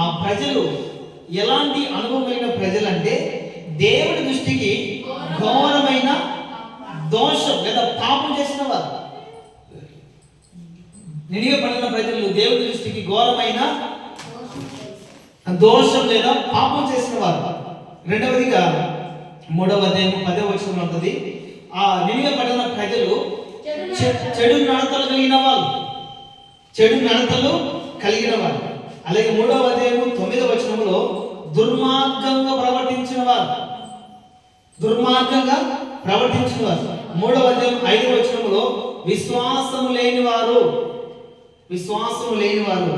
ఆ ప్రజలు ఎలాంటి అనుభవం కలిగిన ప్రజలు అంటే దేవుడి దృష్టికి ఘోరమైన దోషం లేదా పాపం చేసిన వారు. నినివే పట్టణ ప్రజలు దేవుడి దృష్టికి ఘోరమైన దోషం లేదా పాపం చేసిన వారు. రెండవదిగా 3వ అధ్యాయం 10వ వచనంలో ఉంటుంది, ఆ నినివే పట్టణ ప్రజలు చెడు నడతలు కలిగిన వాళ్ళు, చెడు నడతలు కలిగిన వారు. అలాగే 3వ అధ్యాయం 9వ వచనంలో దుర్మార్గంగా ప్రవర్తించిన వారు, దుర్మార్గంగా ప్రవర్తించిన వారు. 3వ అధ్యాయం 5వ వచనంలో విశ్వాసము లేని వారు, విశ్వాసము లేని వారు.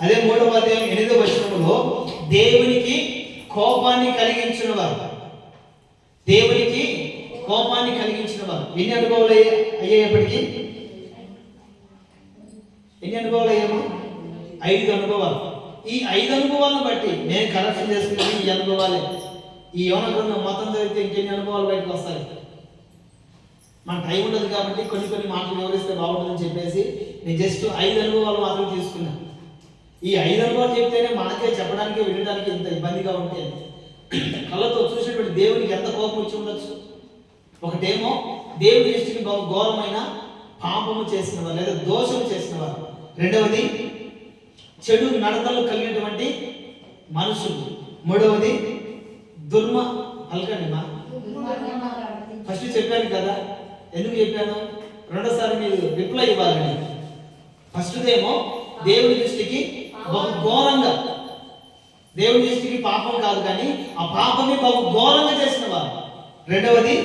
అదే 3వ అధ్యాయం 8వ వచనంలో దేవునికి కోపాన్ని కలిగించిన వారు, దేవునికి కోపాన్ని కలిగించిన వారు. ఎన్ని అనుభవాలు అయ్యేప్పటికీ ఎన్ని అనుభవాలు అయ్యాము? 5 అనుభవాలు. ఈ 5 అనుభవాలను బట్టి నేను కరెక్షన్ చేసుకున్నాను. ఈ అనుభవాలే ఈ యోనా గ్రంథం మొత్తం చదివితే ఇంకెన్ని అనుభవాలు బయటకు వస్తాయి. మన టైం ఉండదు కాబట్టి కొన్ని మాటలు వివరిస్తే బాగుంటుందని చెప్పేసి నేను జస్ట్ 5 అనుభవాలు మాత్రం తీసుకున్నాను. ఈ 5 అనుభవాలు చెప్తేనే మనకే చెప్పడానికి వినడానికి ఇంత ఇబ్బందిగా ఉంటే కళ్ళతో చూసేటువంటి దేవునికి ఎంత కోపం వచ్చి ఉండొచ్చు. ఒకటేమో దేవుడి దృష్టికి ఘోరమైన పాపము చేసిన వారు లేదా దోషం చేసిన వారు. రెండవది చెడు నడతలు కలిగినటువంటి మనుషులు. మూడవది అల్కండిమా ఫస్ట్ చెప్పాను కదా, ఎందుకు చెప్పాను? రెండోసారి మీరు రిప్లై ఇవ్వాలని. ఫస్ట్దేమో దేవుడి దృష్టికి బహు ఘోరంగా, దేవుడి దృష్టికి పాపం కాదు కానీ ఆ పాపమే బహు ఘోరంగా చేసిన వారు. రెండవది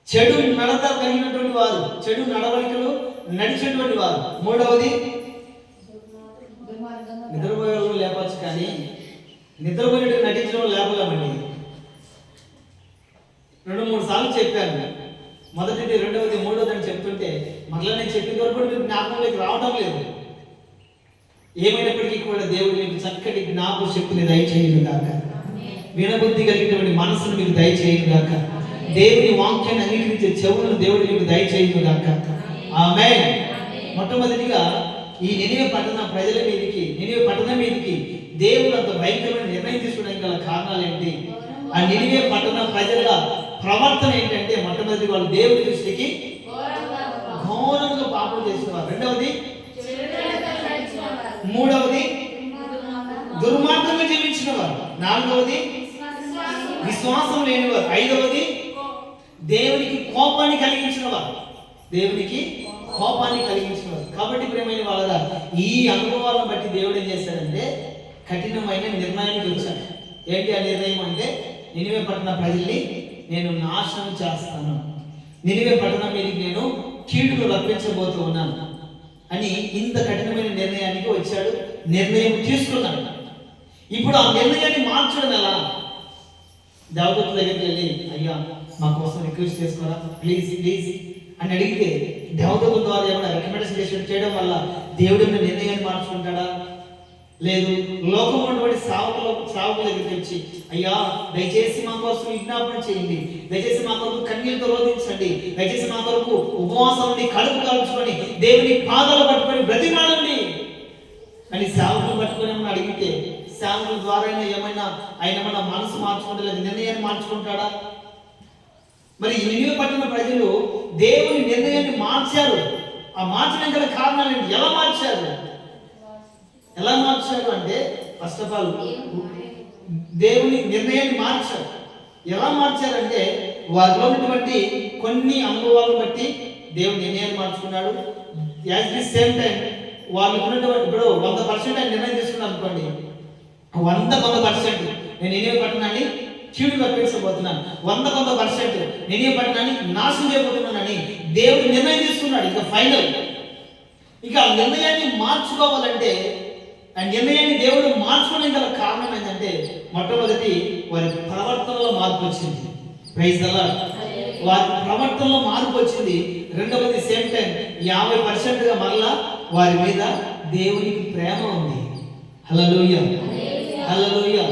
చెడు నడత కలిగినటువంటి వారు, చెడు నడవడికలు నడిచేటువంటి వారు. మూడవది నిద్రపోయే లేపచ్చు కానీ నిద్రపోయేట్టు నటించడం లేపలేమండి. 2-3 సార్లు చెప్పాను. మొదటిది, రెండవది, మూడవది అని చెప్తుంటే మరలా నేను చెప్పిన వరకు కూడా మీకు జ్ఞాపకంలోకి రావడం లేదు. ఏమైనప్పటికీ కూడా దేవుడు మీకు చక్కటి జ్ఞాపక శక్తిని దయచేయను గాక, వినబుద్ధి కలిగినటువంటి మనసును మీకు దయచేయను గాక, దేవుని వాక్యాన్ని అంగీకరించే చెవులను దేవుడు మీకు దయచేయను గాక. ఆమేన్. మొట్టమొదటిగా ఈ నినివే పట్టణ ప్రజల మీదకి, నినివే పట్టణం మీదకి దేవుడు అంత భయంకరమైన నిర్ణయం తీసుకోవడానికి గల కారణాలు ఏంటి? ఆ నినివే పట్టణ ప్రజల ప్రవర్తన ఏంటంటే మొట్టమొదటి వాళ్ళు దేవుడి దృష్టికి ఘోరంగా పాపం చేసేవారు. రెండవది, మూడవది దుర్మార్గంగా జీవించిన వారు. నాలుగవది విశ్వాసం లేనివారు. ఐదవది దేవునికి కోపాన్ని కలిగించిన వారు, దేవునికి కోపాన్ని కలిగించిన వారు. కాబట్టి ప్రియమైన వాళ్ళగా ఈ అనుభవాలను బట్టి దేవుడు ఏం చేశాడంటే కఠినమైన నిర్ణయానికి వచ్చాడు. ఏంటి ఆ నిర్ణయం అంటే నినివే పట్టణ ప్రజల్ని నేను నాశనం చేస్తాను, నినివే పట్టణం మీదకి నేను కీడును రప్పించబోతూ ఉన్నాను అని ఇంత కఠినమైన నిర్ణయానికి వచ్చాడు. నిర్ణయం తీసుకున్నాడు. ఇప్పుడు ఆ నిర్ణయాన్ని మార్చడం ఎలా? దేవదూతల దగ్గరికి వెళ్ళి అయ్యా మా కోసం రిక్వెస్ట్ చేసుకోరా ప్లీజ్ ప్లీజ్ అని అడిగితే దేవదూతల ద్వారా ఏమైనా రికమెండేషన్ చేయడం వల్ల దేవుడు నిర్ణయాన్ని మార్చుకుంటాడా? లేదు. లోకం ఉన్నటువంటి సావుకుల దగ్గరికి వచ్చి అయ్యా దయచేసి మా కోసం విజ్ఞాపన చేయండి, దయచేసి మా కొరకు కన్నీళ్లతో రోధించండి, దయచేసి మా కొరకు ఉపవాసం నుండి కడుపు కాల్చుకొని దేవుని పాదాలు పట్టుకొని బ్రతిమాడండి అని సేవకులు పట్టుకొని అడిగితే సేవకుల ద్వారా ఏమైనా ఆయన మన మనసు మార్చుకుంటా లేదా నిర్ణయాన్ని మార్చుకుంటాడా? మరి ఈ నినివే పట్టణ ప్రజలు దేవుని నిర్ణయాన్ని మార్చారు. ఆ మార్చడం గల కారణాలు ఏంటి? ఎలా మార్చారు? ఎలా మార్చారు అంటే ఫస్ట్ ఆఫ్ ఆల్ దేవుని నిర్ణయాన్ని మార్చారు. ఎలా మార్చారంటే వారిలో ఉన్నటువంటి కొన్ని అనుభవాలను బట్టి దేవుని నిర్ణయాన్ని మార్చుకున్నాడు. యాజ్ ది సేమ్ టైం వాళ్ళు ఉన్నటువంటి ఇప్పుడు 100% ఆయన నిర్ణయం తీసుకున్నాను అనుకోండి, 100% నేను నినివే పట్టణాన్ని కీడు రప్పించబోతున్నాను, 100% నినివే పట్టణాన్ని నాశనం చేయబోతున్నానని దేవుడు నిర్ణయం తీసుకున్నాడు. ఇక ఫైనల్. ఇక ఆ నిర్ణయాన్ని మార్చుకోవాలంటే ఆ నిర్ణయాన్ని దేవుడు మార్చుకోవడం గల కారణం ఏంటంటే మొట్టమొదటి వారి ప్రవర్తనలో మార్పు వచ్చింది. Praise the lord. వారి ప్రవర్తనలో మార్పు వచ్చింది. రెండవది సేమ్ టైం 50%గా మరలా వారి మీద దేవునికి ప్రేమ ఉంది. హల్లెలూయా హల్లెలూయా.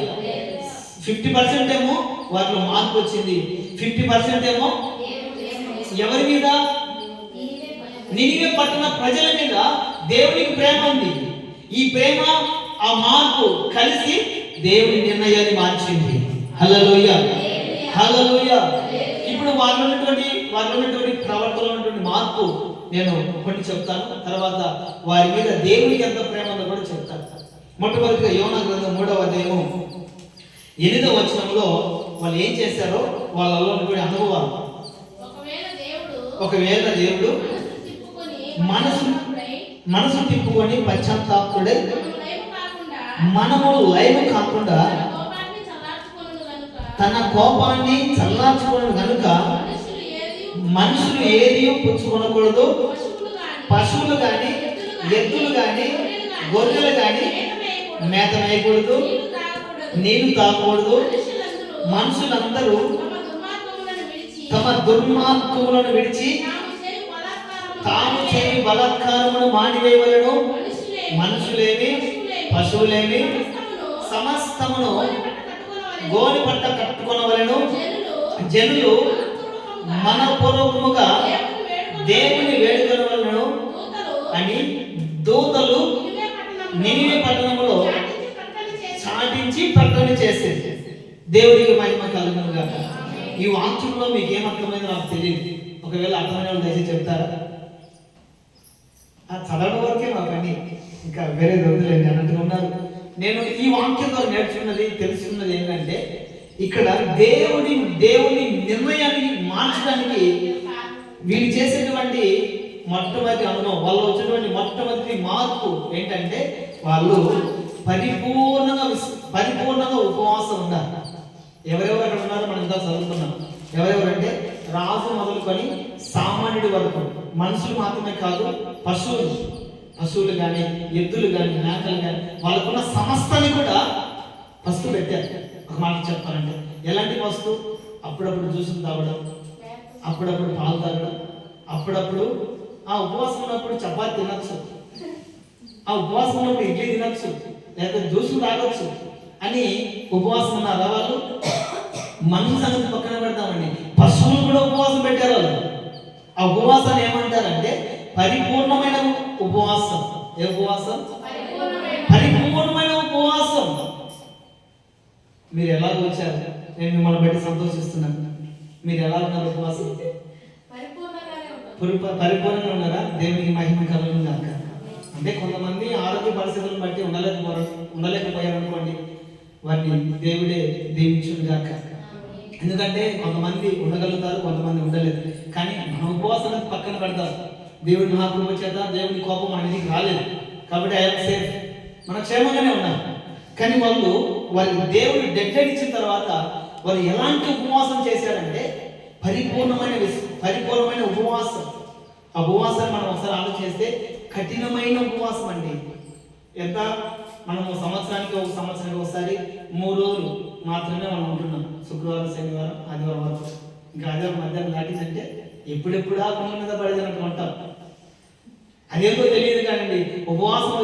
50% ఏమో వారిలో మార్పు వచ్చింది, 50% ఏమో ఎవరి మీద? నినివే పట్టణ ప్రజల మీద దేవునికి ప్రేమ ఉంది. ఈ ప్రేమ ఆ మార్పు కలిసి దేవుని నిర్ణయాన్ని మార్చింది. హల్లెలూయా, హల్లెలూయా. ఇప్పుడు వారిలో ఉన్నటువంటి ప్రవర్తనలో ఉన్నటువంటి మార్పు నేను కొన్ని చెప్తాను. తర్వాత వారి మీద దేవునికి ఎంత ప్రేమ ఉందో కూడా చెప్తాను. మొట్టమొదటిగా యోనా గ్రంథం 3వ అధ్యాయం 8వ వచనంలో వాళ్ళు ఏం చేశారో వాళ్ళలో ఉన్నటువంటి అనుభవాలు. ఒకవేళ దేవుడు మనసు తిప్పుకొని పశ్చాత్తాపుడై మనము లైవ్ కాకుండా తన కోపాన్ని చల్లార్చుకోను కనుక మనుషులు ఏది పుచ్చుకొనకూడదు. పశువులు గాని ఎద్దులు గాని గొర్రెలు గాని మేత వేయకూడదు, నీళ్లు తాగకూడదు. మనుషులందరూ తమ దుర్మార్గములను విడిచి తాను చేయు బలాత్కారమును మానివేయవలెను. మనుషులేమి పశువులేమి సమస్తమును గోని పట్ట కట్టుకొనవలెను. జనులు మనపూర్వకముగా దేవుని వేడుకొనవలెను అని దూతలు నినివే పట్టణములో చాటించి ప్రకటన చేసేది. దేవుడికి మహిమ కలుగును గాక. ఈ వాక్యంలో మీకు ఏమర్థమైందో నాకు తెలియదు. ఒకవేళ అర్థమైన వాళ్ళు దయచేసి చెప్తారా? చదవడం వరకే మా పని, ఇంకా వేరే వద్దులేండి అన్నట్టుగా ఉన్నారు. నేను ఈ వాక్యం ద్వారా నేర్చుకున్నది తెలుసుకున్నది ఏంటంటే, ఇక్కడ దేవుని నిర్ణయాన్ని మార్చడానికి వీళ్ళు చేసేటువంటి మొట్టమొదటి అనుభవం, వాళ్ళు వచ్చినటువంటి మొట్టమొదటి మార్పు ఏంటంటే వాళ్ళు పరిపూర్ణంగా ఉపవాసం ఉన్నారు. ఎవరెవరు అక్కడ ఉన్నారో మనం ఇంకా చదువుతున్నాం. ఎవరెవరంటే రాజు మొదలుకొని సామాన్యుడి వరకు, మనుషులు మాత్రమే కాదు, పశువులు కానీ ఎద్దులు కానీ మేకలు కానీ వాళ్ళకున్న సమస్తాన్ని కూడా ఫస్ట్ పెట్టారు. ఒక మాట చెప్పాలంటే ఎలాంటి వస్తువు? అప్పుడప్పుడు జ్యూసులు తాగడం, అప్పుడప్పుడు పాలు తాగడం, అప్పుడప్పుడు ఆ ఉపవాసం ఉన్నప్పుడు చపాతి తినచ్చు, ఆ ఉపవాసం ఉన్నప్పుడు ఇడ్లీ తినచ్చు, లేదా జ్యూసులు తాగొచ్చు అని ఉపవాసం ఉన్నారా వాళ్ళు? మనుషుల సంగతి పక్కన పెడతామండి, పశువులు కూడా ఉపవాసం పెట్టారు వాళ్ళు. ఆ ఉపవాసాన్ని ఏమంటారంటే పరిపూర్ణమైన ఉపవాసం. ఏ ఉపవాసం? పరిపూర్ణమైన ఉపవాసం. మీరు ఎలా వచ్చారు? నేను మిమ్మల్ని బట్టి సంతోషిస్తున్నాను. మీరు ఎలా ఉన్నారు? ఉపవాసం పరిపూర్ణంగా ఉన్నారా? దేవునికి మహిమ కలుగును గాక. అంటే కొంతమంది ఆరోగ్య పరిస్థితులను బట్టి ఉండలేకపోయారు అనుకోండి, వారిని దేవుడే దీవించును గాక. ఎందుకంటే కొంతమంది ఉండగలుగుతారు, కొంతమంది ఉండలేదు. కానీ మన ఉపవాసానికి పక్కన పెడతారు. దేవుడి మహాకృప చేత దేవుడి కోపం అనేది రాలేదు కాబట్టి ఐఎమ్ సేఫ్, మన క్షేమంగానే ఉన్నాం. కానీ వారి దేవుడు డెడ్లైన్ ఇచ్చిన తర్వాత వారు ఎలాంటి ఉపవాసం చేశారంటే పరిపూర్ణమైన ఉపవాసం. ఆ ఉపవాసాన్ని మనం ఒకసారి ఆలోచిస్తే కఠినమైన ఉపవాసం అండి. ఎంత మనము సంవత్సరానికి ఒకసారి 3 రోజులు మాత్రమే మనం ఉంటున్నాం. శుక్రవారం, శనివారం, ఆదివారం వరకు. ఇంకా ఆదివారం మధ్యాహ్నం దాటిందంటే ఎప్పుడెప్పుడా కొండ మీద పడేదన్నట్టు ఉంటాం. అదేంటో తెలియదు కానీ ఉపవాసం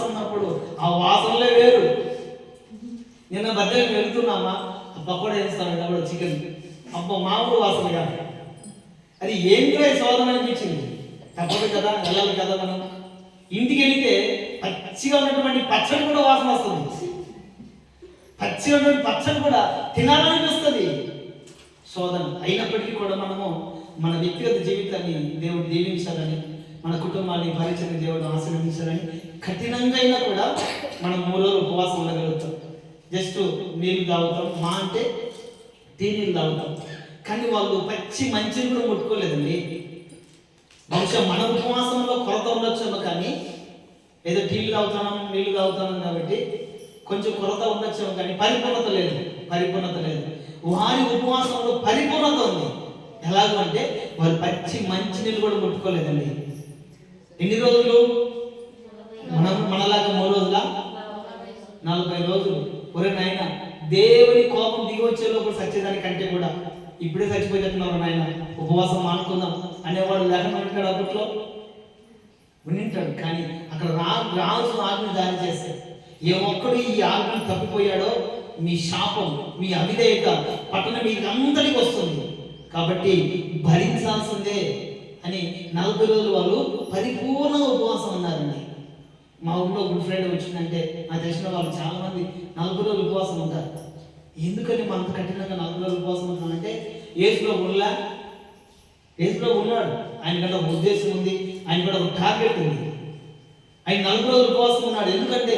ఉన్నప్పుడు ఆ వాసనలే వేరు. నిన్న మధ్యాహ్నం వెళ్తున్నామా, పకోడా వేస్తాను కాబట్టి చికెన్, అబ్బా మామూలు వాసన కాదు. అది ఏంటో శోధన అనిపించింది. తప్పదు కదా, వెళ్ళాలి కదా మనం. ఇంటికి వెళితే పచ్చిగా ఉన్నటువంటి పచ్చడి కూడా వాసన వస్తుంది. పచ్చిగా ఉన్నటువంటి పచ్చడి కూడా తినాలనిపిస్తుంది. శోధన అయినప్పటికీ కూడా మనము మన వ్యక్తిగత జీవితాన్ని దేవుడు దీవించాలని, మన కుటుంబాన్ని పరిచయం దేవుడు ఆశీర్వదించాలని కఠినంగా అయినా కూడా మనం 3 రోజులు ఉపవాసం ఉండగలుగుతాం. జస్ట్ నీళ్ళు తాగుతాం, మా అంటే టీ నీళ్ళు తాగుతాం. కానీ వాళ్ళు పచ్చి మంచిని కూడా ముట్టుకోలేదండి. బహుశా మన ఉపవాసంలో కొరత ఉండొచ్చేమో, కానీ ఏదో నీళ్ళు తాగుతున్నాం కాబట్టి కొంచెం కొరత ఉండొచ్చేమో, కానీ పరిపూర్ణత లేదు. వారి ఉపవాసంలో పరిపూర్ణత ఉంది. ఎలాగో అంటే వారు పచ్చి మంచినీళ్ళు కూడా ముట్టుకోలేదండి. ఎన్ని రోజులు? మనలాగా 3 రోజులా? 40 రోజులు. ఒరే నాయన, దేవుని కోపం దిగి వచ్చే లోపల సచ్చేదానికంటే కూడా ఇప్పుడే చచ్చిపోయేటట్టున్నారు నాయన, ఉపవాసం మానుకుందాం అనేవాడు లేకుండా ఉంటాడు. అప్పట్లో వింటాడు. కానీ అక్కడ రాజు ఆజ్ఞ జారీ చేస్తాడు. ఏ ఒక్కడు ఈ ఆజ్ఞను తప్పిపోయాడో మీ శాపం, మీ అవిధేయత పట్టణం మీకు అందరికి వస్తుంది, కాబట్టి భరించాల్సిందే అని 40 రోజులు వాళ్ళు పరిపూర్ణ ఉపవాసం ఉన్నారండి. మా ఊళ్ళో గుడ్ ఫ్రైడే వచ్చిందంటే నాకు తెలిసిన వాళ్ళు చాలా మంది 40 రోజులు ఉపవాసం ఉంటారు. ఎందుకని మా అంత కఠినంగా 40 రోజులు ఉపవాసం ఉంటామంటే యేసులో ఉన్నాడు. ఆయనకంటే ఒక ఉద్దేశం ఉంది, ఆయన కూడా ఒక టార్గెట్ ఉంది. ఆయన 40 రోజులు ఉపవాసం ఉన్నాడు. ఎందుకంటే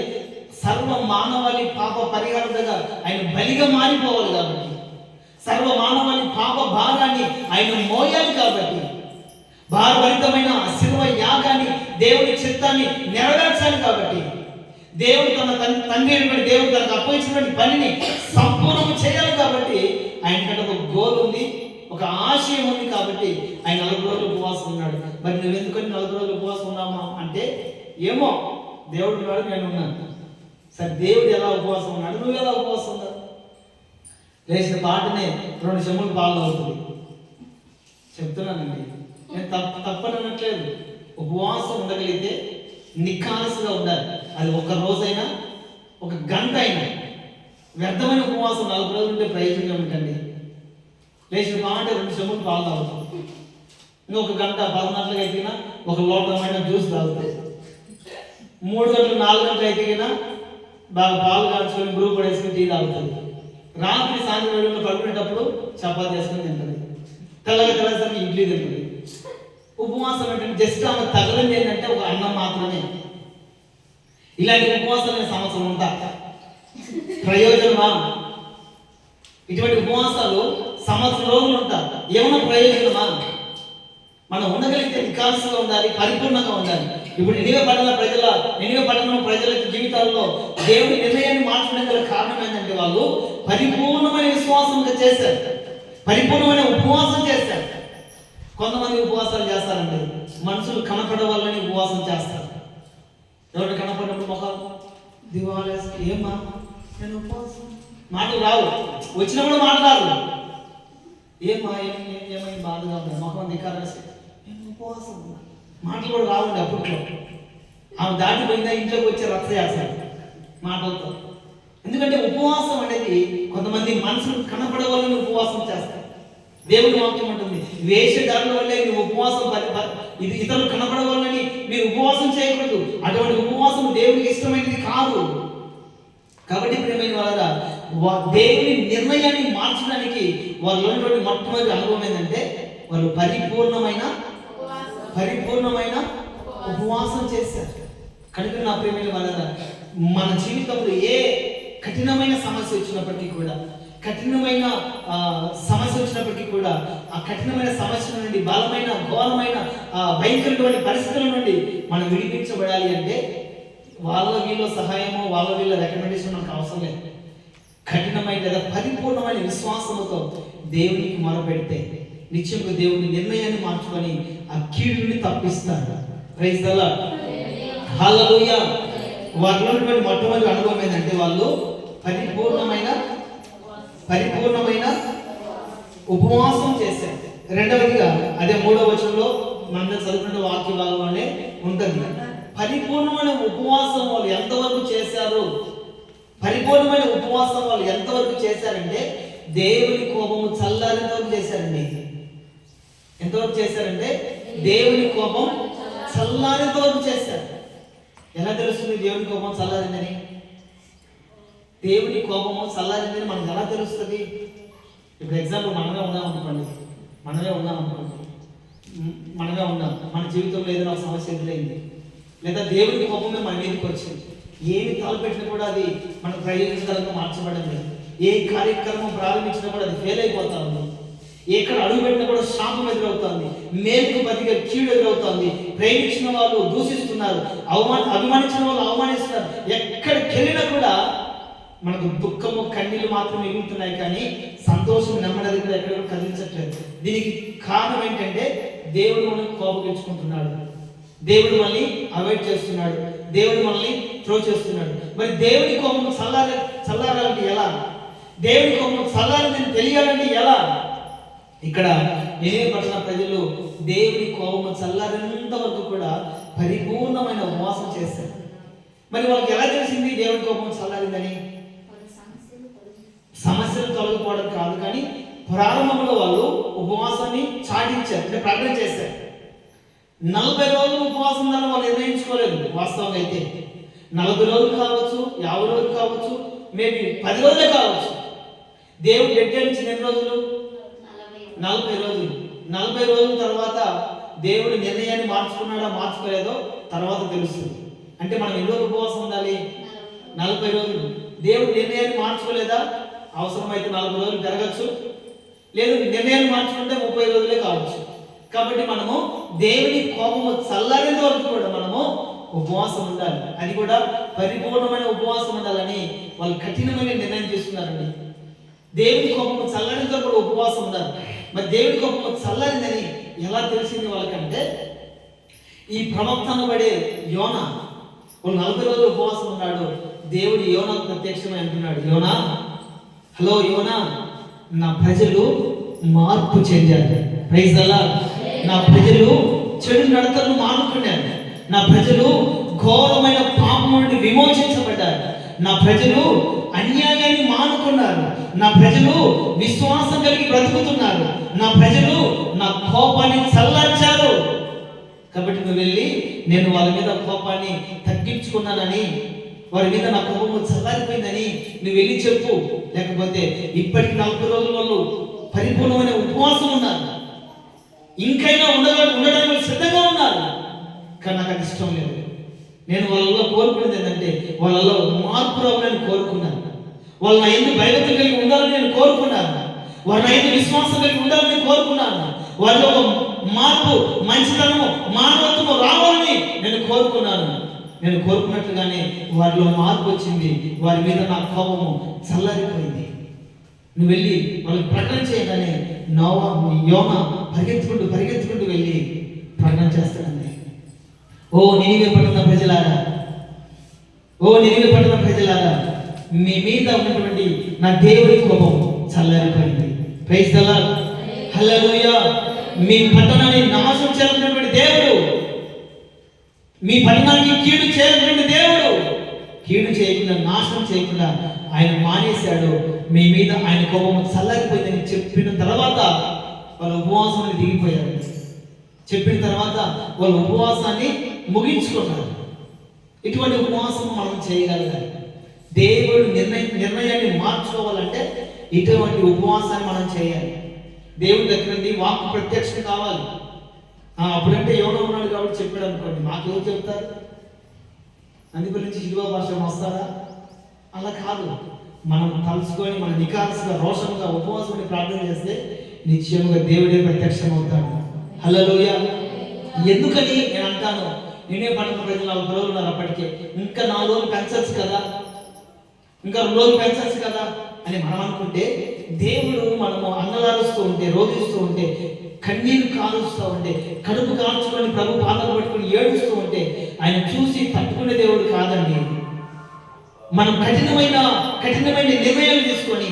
సర్వ మానవాళి పాప పరిహారంగా ఆయన బలిగా మారిపోవాలి కాబట్టి, సర్వ మానవాళి పాప భారాన్ని ఆయన మోయాలి కాబట్టి, భారభరితమైన శిలువ యాగాన్ని దేవుని చిత్తాన్ని నెరవేర్చాలి కాబట్టి, దేవుడు తన తండ్రి దేవుడు తనకు అప్పగించినటువంటి పనిని సంపూర్ణం చేయాలి కాబట్టి, ఆయనకంటే ఒక గోల్ ఉంది, ఒక ఆశయం ఉంది కాబట్టి ఆయన 40 రోజులు ఉపవాసం ఉన్నాడు. మరి నువ్వు ఎందుకని 40 రోజులు ఉపవాసం ఉన్నామా అంటే, ఏమో దేవుడు ఉన్నాడు, నేను ఉన్నాను. సరే, దేవుడు ఎలా ఉపవాసం ఉన్నాడు, నువ్వు ఎలా ఉపవాసం ఉన్నావు? లేచిన పాటనే 2 చెంబులు పాలు అవుతుంది. చెప్తున్నానండి, నేను తప్పనట్లేదు. ఉపవాసం ఉండగలిగితే నిఖాలసుగా ఉండాలి. అది ఒక రోజైనా, ఒక గంట అయినా. వ్యర్థమైన ఉపవాసం 40 రోజులు ఉంటే ప్రయోజనం ఏమిటండి? లేచిన పాట 2 చెంబులు పాలు తాగుతుంది. ఇంకొక గంట 10 గంటలకు అయితే ఒక లోటమైన జ్యూస్ తాగుతుంది. 3 గంటలు 4 గంటలు అయితే బాగా పాలు కాల్చుకొని బ్రూ పడేసుకొని టీ తాగుతుంది. రాత్రి సాయంత్రం వేళల్లో పడుకునేటప్పుడు చపాతీ వేసుకొని తింటుంది. తెల్లసరికి ఇడ్లీ తింటుంది. ఉపవాసం అంటే జస్ట్ ఆమె తగలంది ఏంటంటే ఒక అన్నం మాత్రమే. ఇలాంటి ఉపవాసాలు సంవత్సరం ఉంటా ప్రయోజనమా? ఇటువంటి ఉపవాసాలు సంవత్సరం రోజులు ఉంటా, ఏమన్నా ప్రయోజనమా? మనం ఉండగలిగితే నిఖాల్సుగా ఉండాలి, పరిపూర్ణంగా ఉండాలి. ఇప్పుడు నినివే పట్టణం ప్రజల జీవితాల్లో దేవుడి నిర్ణయాన్ని మార్చడం గల కారణం ఏంటంటే, వాళ్ళు పరిపూర్ణమైన విశ్వాసంగా చేశారు, పరిపూర్ణమైన ఉపవాసం చేశారు. కొంతమంది ఉపవాసాలు చేస్తారండి, మనుషులు కనపడవాలని ఉపవాసం చేస్తారు. ఎవరు కనపడినప్పుడు మొహాలు దివాలేసి, ఏమా నేను ఉపవాసం, మాటలు రావు, వచ్చినప్పుడు మాట్లాడరు. ఏమా ఏమైంది బాధగా ఉంది, మొహం దిక్కారేసి నేను ఉపవాసం, మాటలు కూడా రావండి. అప్పట్లో ఆమె దాటిపోయిందా ఇంట్లోకి వచ్చే రచ్చ చేస్తారు మాటలతో. ఎందుకంటే ఉపవాసం అనేది కొంతమంది మనుషులు కనపడవాలని ఉపవాసం చేస్తారు. దేవుడి వాక్యం ఉంటుంది, వేషధారుల వల్లే మీరు ఉపవాసం ఇది ఇతరులు కనపడవాలని మీరు ఉపవాసం చేయకూడదు. అటువంటి ఉపవాసం దేవుడికి ఇష్టమైనది కాదు. కాబట్టి ప్రియమైన వాళ్ళరా, దేవుని నిర్ణయాన్ని మార్చడానికి వాళ్ళు ఉన్నటువంటి మొట్టమొదటి అనుభవం ఏంటంటే, వాళ్ళు పరిపూర్ణమైన ఉపవాసం చేశారు. కనుక నా ప్రియమైన వాళ్ళరా, మన జీవితంలో ఏ కఠినమైన సమస్య వచ్చినప్పటికీ కూడా, ఆ కఠినమైన సమస్య నుండి, బలమైన ఘోరమైన భయంకరమైన పరిస్థితుల నుండి మనం విడిపించబడాలి అంటే, వాళ్ళ వీళ్ళ సహాయమో వాళ్ళ వీళ్ళ రికమెండేషన్ మనకు అవసరం లేదు. కఠినమైన లేదా పరిపూర్ణమైన విశ్వాసంతో దేవునికి మొరపెడితే నిత్యంగా దేవుని నిర్ణయాన్ని మార్చుకొని ఆ కీడుని తప్పిస్తాడు. ప్రైజ్ ది లార్డ్, హల్లెలూయా. వారిలో ఉన్నటువంటి మొట్టమొదటి అనుభవం ఏంటంటే, వాళ్ళు పరిపూర్ణమైన ఉపవాసం చేశారు. రెండవదిగా అదే 3వ వచనంలో మనం చదువుకున్న వాక్య భాగంలోనే ఉంటుంది. పరిపూర్ణమైన ఉపవాసం వాళ్ళు ఎంతవరకు చేశారు? పరిపూర్ణమైన ఉపవాసం వాళ్ళు ఎంతవరకు చేశారంటే, దేవుని కోపము చల్లారేంతవరకు చేశారండి. ఎంతవరకు చేశారంటే, దేవుని కోపం చల్లారేంతవరకు చేశారు. ఎలా తెలుస్తుంది దేవుని కోపం చల్లారిందని? దేవుని కోపము చల్లారిందని మనకు ఎలా తెలుస్తుంది? ఇప్పుడు ఎగ్జాంపుల్ మనమే ఉన్నాం అనుకోండి, మన జీవితంలో ఏదైనా సమస్య ఎదురైంది, లేదా దేవుని కోపమే మన మీదకి వచ్చింది. ఏమి తలపెట్టినా కూడా అది మన ప్రయోజనకరంగా మార్చబడడం లేదు. ఏ కార్యక్రమం ప్రారంభించినా కూడా అది ఫెయిల్ అయిపోతా ఉంది. ఎక్కడ అడుగు పెట్టినా కూడా శాపం ఎదురవుతుంది, మేలుకు బతికే కీడు ఎదురవుతుంది. ప్రేమించిన వాళ్ళు దూషిస్తున్నారు, అభిమానించిన వాళ్ళు అవమానిస్తున్నారు. ఎక్కడికి వెళ్ళినా కూడా మనకు దుఃఖము కన్నీళ్ళు మాత్రం మిగులుతున్నాయి, కానీ సంతోషం నెమ్మది కూడా ఎక్కడ కదిలించట్లేదు. దీనికి కారణం ఏంటంటే, దేవుడు మనల్ని కోపగించుకుంటున్నాడు, దేవుడు మనల్ని అవాయిడ్ చేస్తున్నాడు, దేవుడు మనల్ని త్రో చేస్తున్నాడు. మరి దేవుని కోపం చల్లారాలంటే ఎలా? దేవుని కోపం చల్లారిందని తెలియాలంటే ఎలా? ఇక్కడ నినివే పట్టణ ప్రజలు దేవుని కోపం చల్లారేంత వరకు కూడా పరిపూర్ణమైన ఉపవాసం చేశారు. మరి వాళ్ళకి ఎలా తెలిసింది దేవుని కోపం చల్లారిందని? సమస్యలు తొలగిపోవడం కాదు, కానీ ప్రారంభంలో వాళ్ళు ఉపవాసాన్ని చాటించారు, అంటే ప్రకటన చేశారు. 40 రోజులు ఉపవాసం వల్ల వాళ్ళు నిర్ణయించుకోలేదు. వాస్తవంగా అయితే 40 రోజులు కావచ్చు, 50 రోజులు కావచ్చు, మేబీ 10 రోజులే కావచ్చు. దేవుడు నిర్ణయించిన ఎన్ని రోజులు? 40 రోజులు. 40 రోజుల తర్వాత దేవుడు నిర్ణయాన్ని మార్చుకున్నాడా మార్చుకోలేదో తర్వాత తెలుస్తుంది. అంటే మనం ఎన్ని రోజులు ఉపవాసం ఉండాలి? 40 రోజులు. దేవుడు నిర్ణయాన్ని మార్చుకోలేదా? అవసరమైతే 40 రోజులు జరగచ్చు, లేదు నిర్ణయాన్ని మార్చుకుంటే 30 రోజులే కావచ్చు. కాబట్టి మనము దేవుని కోపము చల్లారేంత వరకు కూడా మనము ఉపవాసం ఉండాలి. అది కూడా పరిపూర్ణమైన ఉపవాసం ఉండాలని వాళ్ళు కఠినమైన నిర్ణయం తీసుకున్నారండి. దేవుని కోపము చల్లారేంత వరకు కూడా ఉపవాసం ఉండాలి. మరి దేవుని కోపము చల్లారిందని ఎలా తెలిసింది వాళ్ళకంటే, ఈ ప్రవక్తను పడే యోనా వాళ్ళు 40 రోజులు ఉపవాసం ఉన్నాడు. దేవుడు యోనాకు ప్రత్యక్షమై అంటున్నాడు, యోనా, హలో యోనా, నా ప్రజలు మార్పు చెందారు. Praise the lord. నా ప్రజలు చెడు నడతలను మానుకున్నారు. నా ప్రజలు ఘోరమైన పాపం నుండి విమోచించబడ్డారు. నా ప్రజలు అన్యాయాన్ని మానుకున్నారు. నా ప్రజలు విశ్వాసం కలిగి బ్రతుకుతున్నారు. నా ప్రజలు నా కోపాన్ని చల్లార్చారు. కాబట్టి నువ్వు వెళ్ళి, నేను వాళ్ళ మీద కోపాన్ని తగ్గించుకున్నానని, వారి మీద నా కోపము చల్లారిపోయిందని నువ్వు వెళ్ళి చెప్పు. లేకపోతే ఇప్పటికి 40 రోజుల వాళ్ళు పరిపూర్ణమైన ఉపవాసం ఉన్నారు, ఇంకైనా ఉండడానికి సిద్ధంగా ఉన్నారు. కానీ నాకు అది ఇష్టం లేదు. నేను వాళ్ళలో కోరుకునేది ఏంటంటే, వాళ్ళలో మార్పు రావాలని కోరుకున్నాను. వాళ్ళు నా ఎందుకు భయభక్తులు కలిగి ఉండాలని నేను కోరుకున్నాను. వాళ్ళ నా ఎందుకు విశ్వాసం కలిగి ఉండాలని నేను కోరుకున్నాను. వాళ్ళలో మార్పు, మంచితనము, మానవత్వము రావాలని నేను కోరుకున్నాను. నేను కోరుకున్నట్లుగానే వారిలో మార్పు వచ్చింది. వారి మీద నా కోపము చల్లారిపోయింది. నువ్వు వెళ్ళి వాళ్ళకి ప్రకటన చేయగానే యోనా పరిగెత్తుకుంటూ వెళ్ళి ప్రకటన చేస్తాడండి. ఓ నినివే పట్టణ ప్రజలారా, ఓ నినివే పట్టణ ప్రజలారా, మీ మీద ఉన్నటువంటి నా దేవుడి కోపం చల్లారిపోయింది. Praise the lord. హల్లెలూయా. మీ పట్టణాన్ని నాశనం చేయాలన్నటువంటి దేవుడు, మీ పట్టణానికి కీడు చేయాలన్నటువంటి దేవుడు, కీడు చేయకుండా, నాశనం చేయకుండా ఆయన మానేశాడు. మీ మీద ఆయన కోపము చల్లారిపోయిందని చెప్పిన తర్వాత వాళ్ళ ఉపవాసాన్ని దిగిపోయారు. చెప్పిన తర్వాత వాళ్ళ ఉపవాసాన్ని ముగించుకున్నారు. ఇటువంటి ఉపవాసం మనం చేయగలగాలి. దేవుడు నిర్ణయాన్ని మార్చుకోవాలంటే ఇటువంటి ఉపవాసాన్ని మనం చేయాలి. దేవుడి దగ్గర నుండి వాక్కు ప్రత్యక్షం కావాలి. అప్పుడంటే ఎవరో ఉన్నాడు కాబట్టి చెప్పాడు అనుకోండి, మాకెవరు చెప్తారు? అందు గురించి శిలువ భాష వస్తారా? అలా కాదు. మనం తలుచుకొని మన నికాల్సుగా రోషంగా ఉపవాసం ప్రార్థన చేస్తే నిశ్చయముగా దేవుడే ప్రత్యక్షం అవుతాడు. హల్లెలూయా. ఎందుకని నేను అంటాను, నేనే పట్టణ ప్రజలు 40 రోజులు ఉన్నారు, అప్పటికే ఇంకా 4 రోజులు పెంచచ్చు కదా, ఇంకా 2 రోజులు పెంచచ్చు కదా అని మనం అనుకుంటే, దేవుడు మనము అంగలారుస్తూ ఉంటే, రోధిస్తూ ఉంటే, కన్నీరు కాలుస్తూ ఉంటే, కడుపు కాల్చుకొని ప్రభు పాదాలు పట్టుకొని ఏడుస్తూ ఉంటే ఆయన చూసి తట్టుకునే దేవుడు కాదండి. మనం కఠినమైన నిర్ణయాలు తీసుకొని,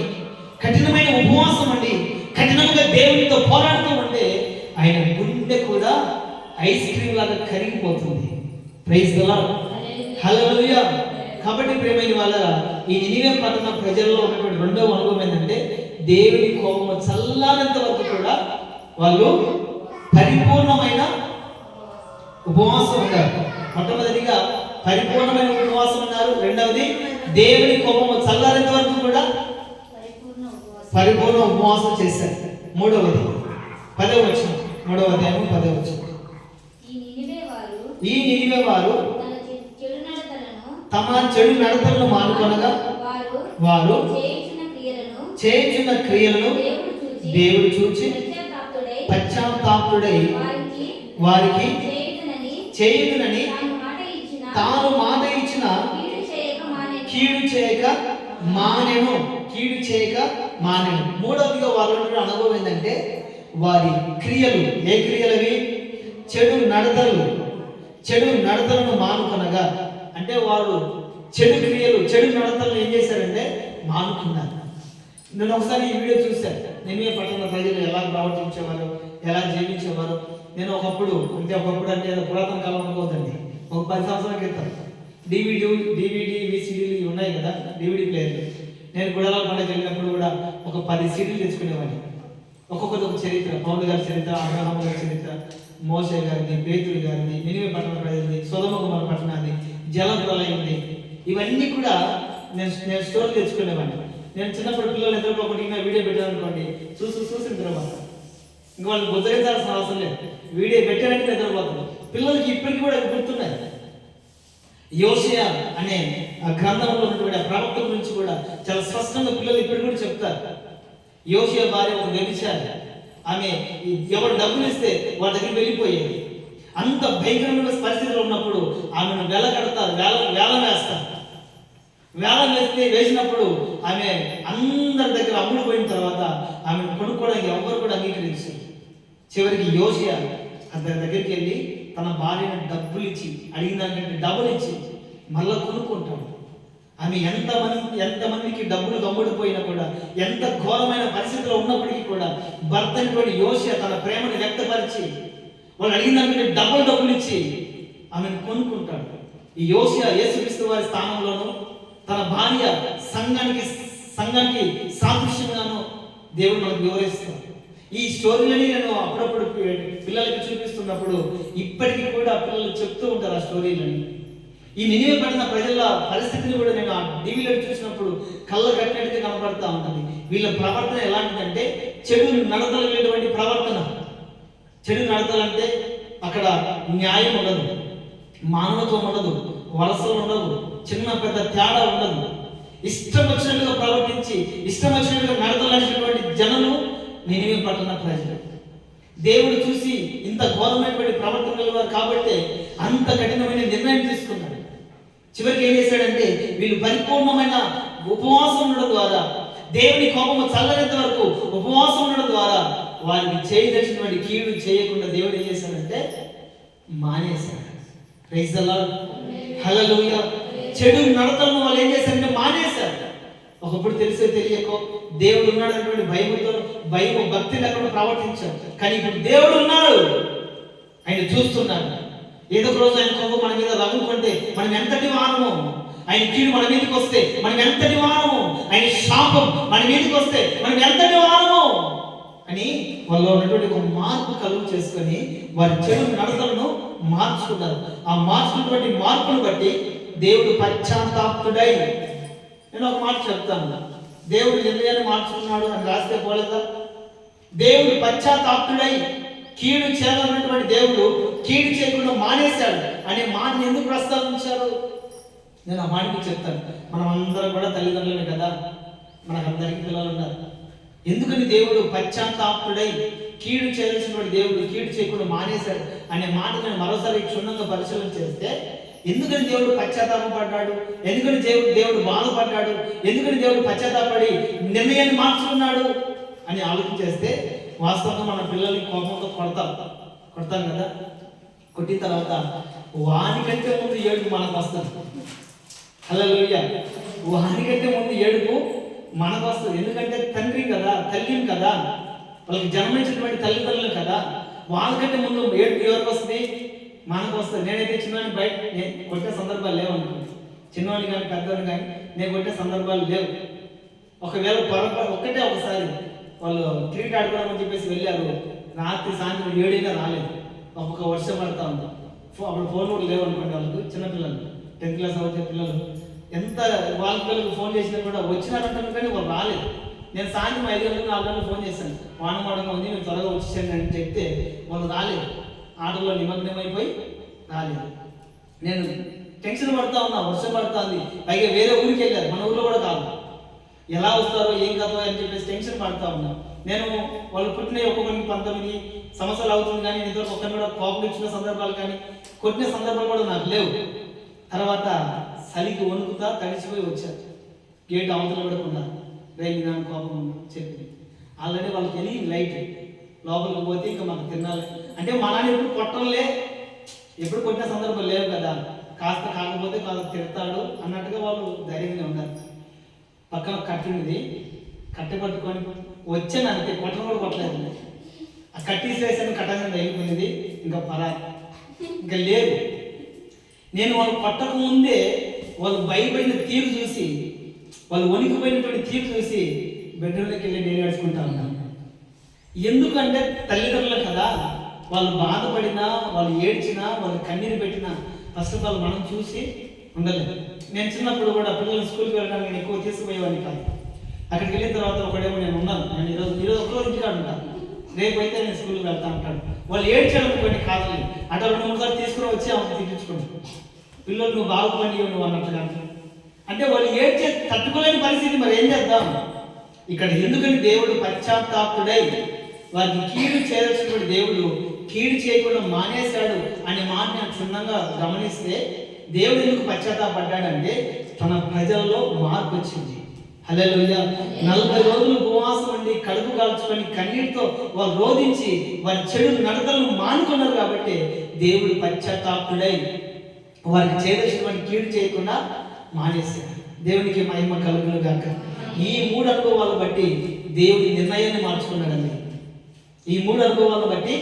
కఠినమైన ఉపవాసం అండి, కఠినంగా దేవునితో పోరాడుతూ ఉంటే ఆయన గుండె కూడా ఐస్ క్రీమ్ లాగా కరిగిపోతుంది. Praise the lord. హల్లెలూయా. కాబట్టి ప్రియమైన వాళ్ళ, ఈ నినివే పట్టణ ప్రజల్లో ఉన్నటువంటి రెండవ అనుభవం ఏంటంటే, దేవుని కోపము చల్లారేంత వరకు కూడా వాళ్ళు పరిపూర్ణమైన ఉపవాసం ఉన్నారు. మొట్టమొదటిగా పరిపూర్ణమైన ఉపవాసం ఉన్నారు. రెండవది దేవుని కోపము చల్లారేంత వరకు కూడా పరిపూర్ణ ఉపవాసం చేశారు. మూడవది 10వ వచనం, 3వ అధ్యాయం 10వ వచనం. ఈ నినివే వారు తమ చెడు నడతలను మానుకొనగా వారు చేయుచున్న క్రియలను దేవుడు చూచి పశ్చాత్తాపుడై వారికి చేయుదునని తాను మాట ఇచ్చిన కీడు చేయక మానెను. మూడవదిగా వాళ్ళ అనుభవం ఏంటంటే, వారి క్రియలు, ఏ క్రియలవి? చెడు నడతలను మానుకొనగా, అంటే వారు చెడు నడతలను ఏం చేశారంటే మానుకున్నారు. నేను ఒకసారి ఈ వీడియో చూశాను. నినివే పట్టణ ప్రజలు ఎలా ప్రవర్తించేవారు, ఎలా జీవించేవారు. నేను ఒకప్పుడు అంటే పురాతన కాలం అనుకోవద్దండి, ఒక 10 సంవత్సరాల క్రితం డివిడి విసిడీలు ఉన్నాయి కదా, డివిడి ప్లేయర్లు. నేను గుడాల పండుగ వెళ్ళినప్పుడు కూడా ఒక 10 సీడీలు తెచ్చుకునేవాడిని. ఒక్కొక్కటి ఒక చరిత్ర, పౌలు గారి చరిత్ర, అబ్రహాము గారి చరిత్ర, మోషే గారిది, పేతురు గారిది, నినివే పట్టణ ప్రజలది, సొదొమ గుమొర్రా పట్టణాన్ని, జల ప్రళయం ఉంది, ఇవన్నీ కూడా నేను స్టోరీ తెచ్చుకునేవాడిని. నేను చిన్నప్పుడు పిల్లలు నిద్రపోకుండా ఇంకా వీడియో పెట్టాను అనుకోండి, చూసి నిద్రపోతాను. ఇంకా వాళ్ళు బుద్ధరించాల్సిన అవసరం లేదు, వీడియో పెట్టారంటే నిద్రపోతారు. పిల్లలకి ఇప్పటికీ కూడా గుర్తున్నాయి. యోషియా అనే ఆ గ్రంథంలో ఉన్నటువంటి ఆ ప్రవక్త గురించి కూడా చాలా స్పష్టంగా పిల్లలు ఇప్పటికి కూడా చెప్తారు. యోషియా భార్య ఒక వ్యభిచారి. ఆమె ఎవరు డబ్బులు ఇస్తే వాళ్ళ దగ్గరికి వెళ్ళిపోయేది. అంత భయంకరమైన పరిస్థితిలో ఉన్నప్పుడు ఆమెను కడతారు, వేలం వేస్తారు. వేలం వేసినప్పుడు ఆమె అందరి దగ్గర అమ్ముడుపోయిన తర్వాత ఆమెను కొనుక్కోవడానికి ఎవరు కూడా అంగీకరించారు. చివరికి యోషియా అతని దగ్గరికి వెళ్ళి తన భార్యను డబ్బులు ఇచ్చి, అడిగిన దానికంటే డబ్బులు ఇచ్చి మళ్ళా కొనుక్కుంటాడు. ఆమె ఎంతమందికి డబ్బులు గమ్ముడిపోయినా కూడా, ఎంత ఘోరమైన పరిస్థితిలో ఉన్నప్పటికీ కూడా భర్త అయినటువంటి యోషియా తన ప్రేమను వ్యక్తపరిచి వాళ్ళు అడిగిన దానికంటే డబ్బులు ఇచ్చి ఆమెను కొనుక్కుంటాడు. ఈ యోషియా యేసుక్రీస్తు వారి స్థానంలోనూ తన భార్య సంఘానికి సాదృశ్యంగాను దేవుడు మనకు వివరిస్తాడు. ఈ స్టోరీలని నేను అప్పుడప్పుడు పిల్లలకి చూపిస్తున్నప్పుడు ఇప్పటికీ కూడా పిల్లలు చెప్తూ ఉంటారు ఆ స్టోరీలని. ఈ నినివే పడిన ప్రజల పరిస్థితిని కూడా నేను ఆ టీవీలో చూసినప్పుడు కళ్ళ కట్టినట్టుగా కనపడతా ఉంటుంది. వీళ్ళ ప్రవర్తన ఎలాంటిదంటే చెడు నడతలు వెళ్ళేటువంటి ప్రవర్తన. చెడు నడతలంటే అక్కడ న్యాయం ఉండదు, మానవత్వం ఉండదు, వలసలు ఉండవు, చిన్న పెద్ద తేడా ఉండదు. ఇష్టం వచ్చినట్టుగా ప్రవర్తించి ఇష్టం వచ్చినట్టుగా నడతలనేటువంటి జనులు నినివే పట్టణ ప్రజలు. దేవుడు చూసి ఇంత ఘోరమైనటువంటి ప్రవర్తన కలిగారు కాబట్టి అంత కఠినమైన నిర్ణయం తీసుకున్నాడు. చివరికి ఏం చేశాడంటే వీళ్ళు పరిపూర్ణమైన ఉపవాసం ఉండడం ద్వారా, దేవుని కోపము చల్లనంత వరకు ఉపవాసం ఉండడం ద్వారా వారికి చేయదలిచినటువంటి కీడు చేయకుండా దేవుడు ఏం చేశాడంటే మానేశాడు. ప్రైజ్ ది లార్డ్, హల్లెలూయా. చెడు నడతలను వాళ్ళు ఏం చేశారంటే మానేశారు. ఒకప్పుడు తెలిసే తెలియకో దేవుడు ఉన్నాడు అనేటువంటి భక్తి లేకుండా ప్రవర్తించారు. కానీ ఇప్పుడు దేవుడు ఉన్నాడు, ఆయన చూస్తున్నాడు. ఏదో ఒక రోజు ఆయన కోపం మన మీద రగులుకుంటే మనం ఎంతటి వారము, ఆయన కీడు మన మీదకి వస్తే మనం ఎంతటి వారము, ఆయన శాపం మన మీదకి వస్తే మనం ఎంతటి వారము అని వాళ్ళు ఉన్నటువంటి ఒక మార్పు కలుగు చేసుకొని వారి చెడు నడతలను మార్చుకున్నారు. ఆ మార్చుకున్నటువంటి మార్పును బట్టి దేవుడు పశ్చాత్తాపుడై, నేను ఒక మాట చెప్తాను, దేవుడు నిర్ణయాన్ని మార్చుకున్నాడు అని రాస్తే పోలేదా? దేవుడు పశ్చాత్తాపుడై కీడు చేయాలన్నటువంటి దేవుడు కీడు చేయకుండా మానేశాడు అనే మాటను ఎందుకు ప్రస్తావించారు? నేను ఆ మాటకి చెప్తాను. మనం అందరం కూడా తల్లిదండ్రులే కదా, మనకందరికీ పిల్లలు ఉన్నారు. ఎందుకని దేవుడు పశ్చాత్తాపుడై కీడు చేయాల్సినటువంటి దేవుడు కీడు చేయకుండా మానేశాడు అనే మాట నేను మరోసారి క్షుణ్ణంగా పరిశీలన చేస్తే, ఎందుకని దేవుడు పశ్చాత్తాపం పడ్డాడు, ఎందుకని దేవుడు బాధపడ్డాడు, ఎందుకని దేవుడు పశ్చాత్తాపడి నిర్ణయాన్ని మార్చుకున్నాడు అని ఆలోచించేస్తే వాస్తవంగా మన పిల్లల్ని కోపంతో కొడతాం కదా. కొట్టిన తర్వాత వానికంటే ముందు ఏడుపు మనకు వస్తుంది. హల్లెలూయా. వానికంటే ముందు ఏడుపు మనకు వస్తుంది. ఎందుకంటే తండ్రి కదా, తల్లిని కదా, వాళ్ళకి జన్మించినటువంటి తల్లిదండ్రులు కదా, వాళ్ళకంటే ముందు ఏడుపు ఎవరికి వస్తుంది? మనకు వస్తుంది. నేనైతే చిన్నవాడిని బయట కొట్టే సందర్భాలు లేవు అనుకోండి, చిన్నవాడిని కానీ పెద్దవాడిని కానీ నేను కొట్టే సందర్భాలు లేవు. ఒకవేళ పొరపాటు ఒకసారి వాళ్ళు క్రికెట్ ఆడుకోవడం చెప్పేసి వెళ్ళారు, రాత్రి సాయంత్రం 7 రాలేదు, ఒక వర్షం పడతా ఉంది. అప్పుడు ఫోన్ కూడా లేవు అనుకోండి వాళ్ళకు, చిన్నపిల్లలు 10th క్లాస్ అవుతే పిల్లలు ఎంత వాళ్ళ పిల్లలకు ఫోన్ చేసినా కూడా వచ్చినారంటారు కానీ వాళ్ళు రాలేదు. నేను సాయంత్రం 5 గంటలకు 4 గంటలకు ఫోన్ చేశాను, వానమాడంగా ఉంది మీరు త్వరగా వచ్చేసాను అని చెప్తే వాళ్ళు రాలేదు, ఆటలో నిమగ్నమైపోయి రాలేదు. నేను టెన్షన్ పడతా ఉన్నా, వర్షం పడతా ఉంది, పైగా వేరే ఊరికి వెళ్ళారు, మన ఊళ్ళో కూడా కాదు, ఎలా వస్తారో ఏం కాదో అని చెప్పేసి టెన్షన్ పడతా ఉన్నా. నేను వాళ్ళు పుట్టిన ఒక్కొక్కరికి 19 సంవత్సరాలు అవుతుంది కానీ ఇంతవరకు ఒక్కరిని కూడా కోపం ఇచ్చిన సందర్భాలు కానీ కొట్టిన సందర్భాలు కూడా నాకు లేవు. తర్వాత చలికి వణుకుతా తడిచిపోయి వచ్చారు, గేట్ అవతల కూడా ఉన్నారు, రైలు నాకు కోపం చెప్పింది. ఆల్రెడీ వాళ్ళకి వెళ్ళి లైట్ లోపలికి పోతే ఇంకా మాకు తినాలి అంటే మా నాన్న ఎప్పుడు కొట్టంలే, ఎప్పుడు కొట్టిన సందర్భాలు లేవు కదా, కాస్త కాకపోతే కాస్త తిడతాడు అన్నట్టుగా వాళ్ళు ధైర్యంగా ఉన్నారు. పక్కన కట్టినది కట్టె పట్టుకొని వచ్చాను అంతే, కొట్టను కూడా కొట్టలేదు. ఆ కట్టేసేసాను, కట్టగా వెళ్ళిపోయింది, ఇంకా పరాయి ఇంకా లేదు. నేను వాళ్ళు కొట్టక ముందే వాళ్ళు భయపడిన తీరు చూసి, వాళ్ళు వణికిపోయినటువంటి తీరు చూసి బెడ్రూమ్లోకి వెళ్ళి నేను ఏడ్చుకుంటా ఉన్నాను. ఎందుకంటే తల్లిదండ్రులు కదా, వాళ్ళు బాధపడినా, వాళ్ళు ఏడ్చినా, వాళ్ళు కన్నీరు పెట్టినా ఫస్ట్ ఆఫ్ ఆల్ మనం చూసి ఉండలేదు. నేను చిన్నప్పుడు కూడా పిల్లలు స్కూల్కి వెళ్ళడానికి నేను ఎక్కువ తీసుకుపోయేవాడిని కాదు. అక్కడికి వెళ్ళిన తర్వాత ఒకడేమో నేను ఉన్నాను, నేను ఈరోజు ఒకరోజు ఇంటికాడ ఉంటాను, రేపు అయితే నేను స్కూల్కి వెళ్తా ఉంటాను. వాళ్ళు ఏడ్చడం కొన్ని కాదు, అట్లా 2-3 సార్లు తీసుకుని వచ్చి ఆమె తిట్టించుకుంటాను. పిల్లలు నువ్వు బాగుపడి నువ్వు అన్నట్టుగా. అంటే వాళ్ళు ఏడ్చే తట్టుకోలేని పరిస్థితి, మరి ఏం చేద్దాం? ఇక్కడ ఎందుకని దేవుడు పశ్చాత్తాపుడై వారికి కీడు చేయాల్సినటువంటి దేవుడు కీడు చేయకుండా మానేశాడు అనే మాట నేను క్షుణ్ణంగా గమనిస్తే, దేవుడు ఎందుకు పశ్చాత్తాపడ్డాడంటే తన ప్రజల్లో మార్పు వచ్చింది. హల్లెలూయా. 40 రోజులు ఉపవాసం ఉండి కడుపు కాల్చుకొని కన్నీటితో వారు రోధించి వారి చెడు నడతలను మానుకున్నారు కాబట్టి దేవుడు పశ్చాత్తాపుడై వారికి చేయవలసినటువంటి కీడు చేయకుండా మానేశాడు. దేవునికి మహిమ కలుగును గాక. ఈ 3 అనుభవాలను బట్టి దేవుడి నిర్ణయాన్ని మార్చుకున్నాడండి. ఈ 3 అనుభవాలను బట్టి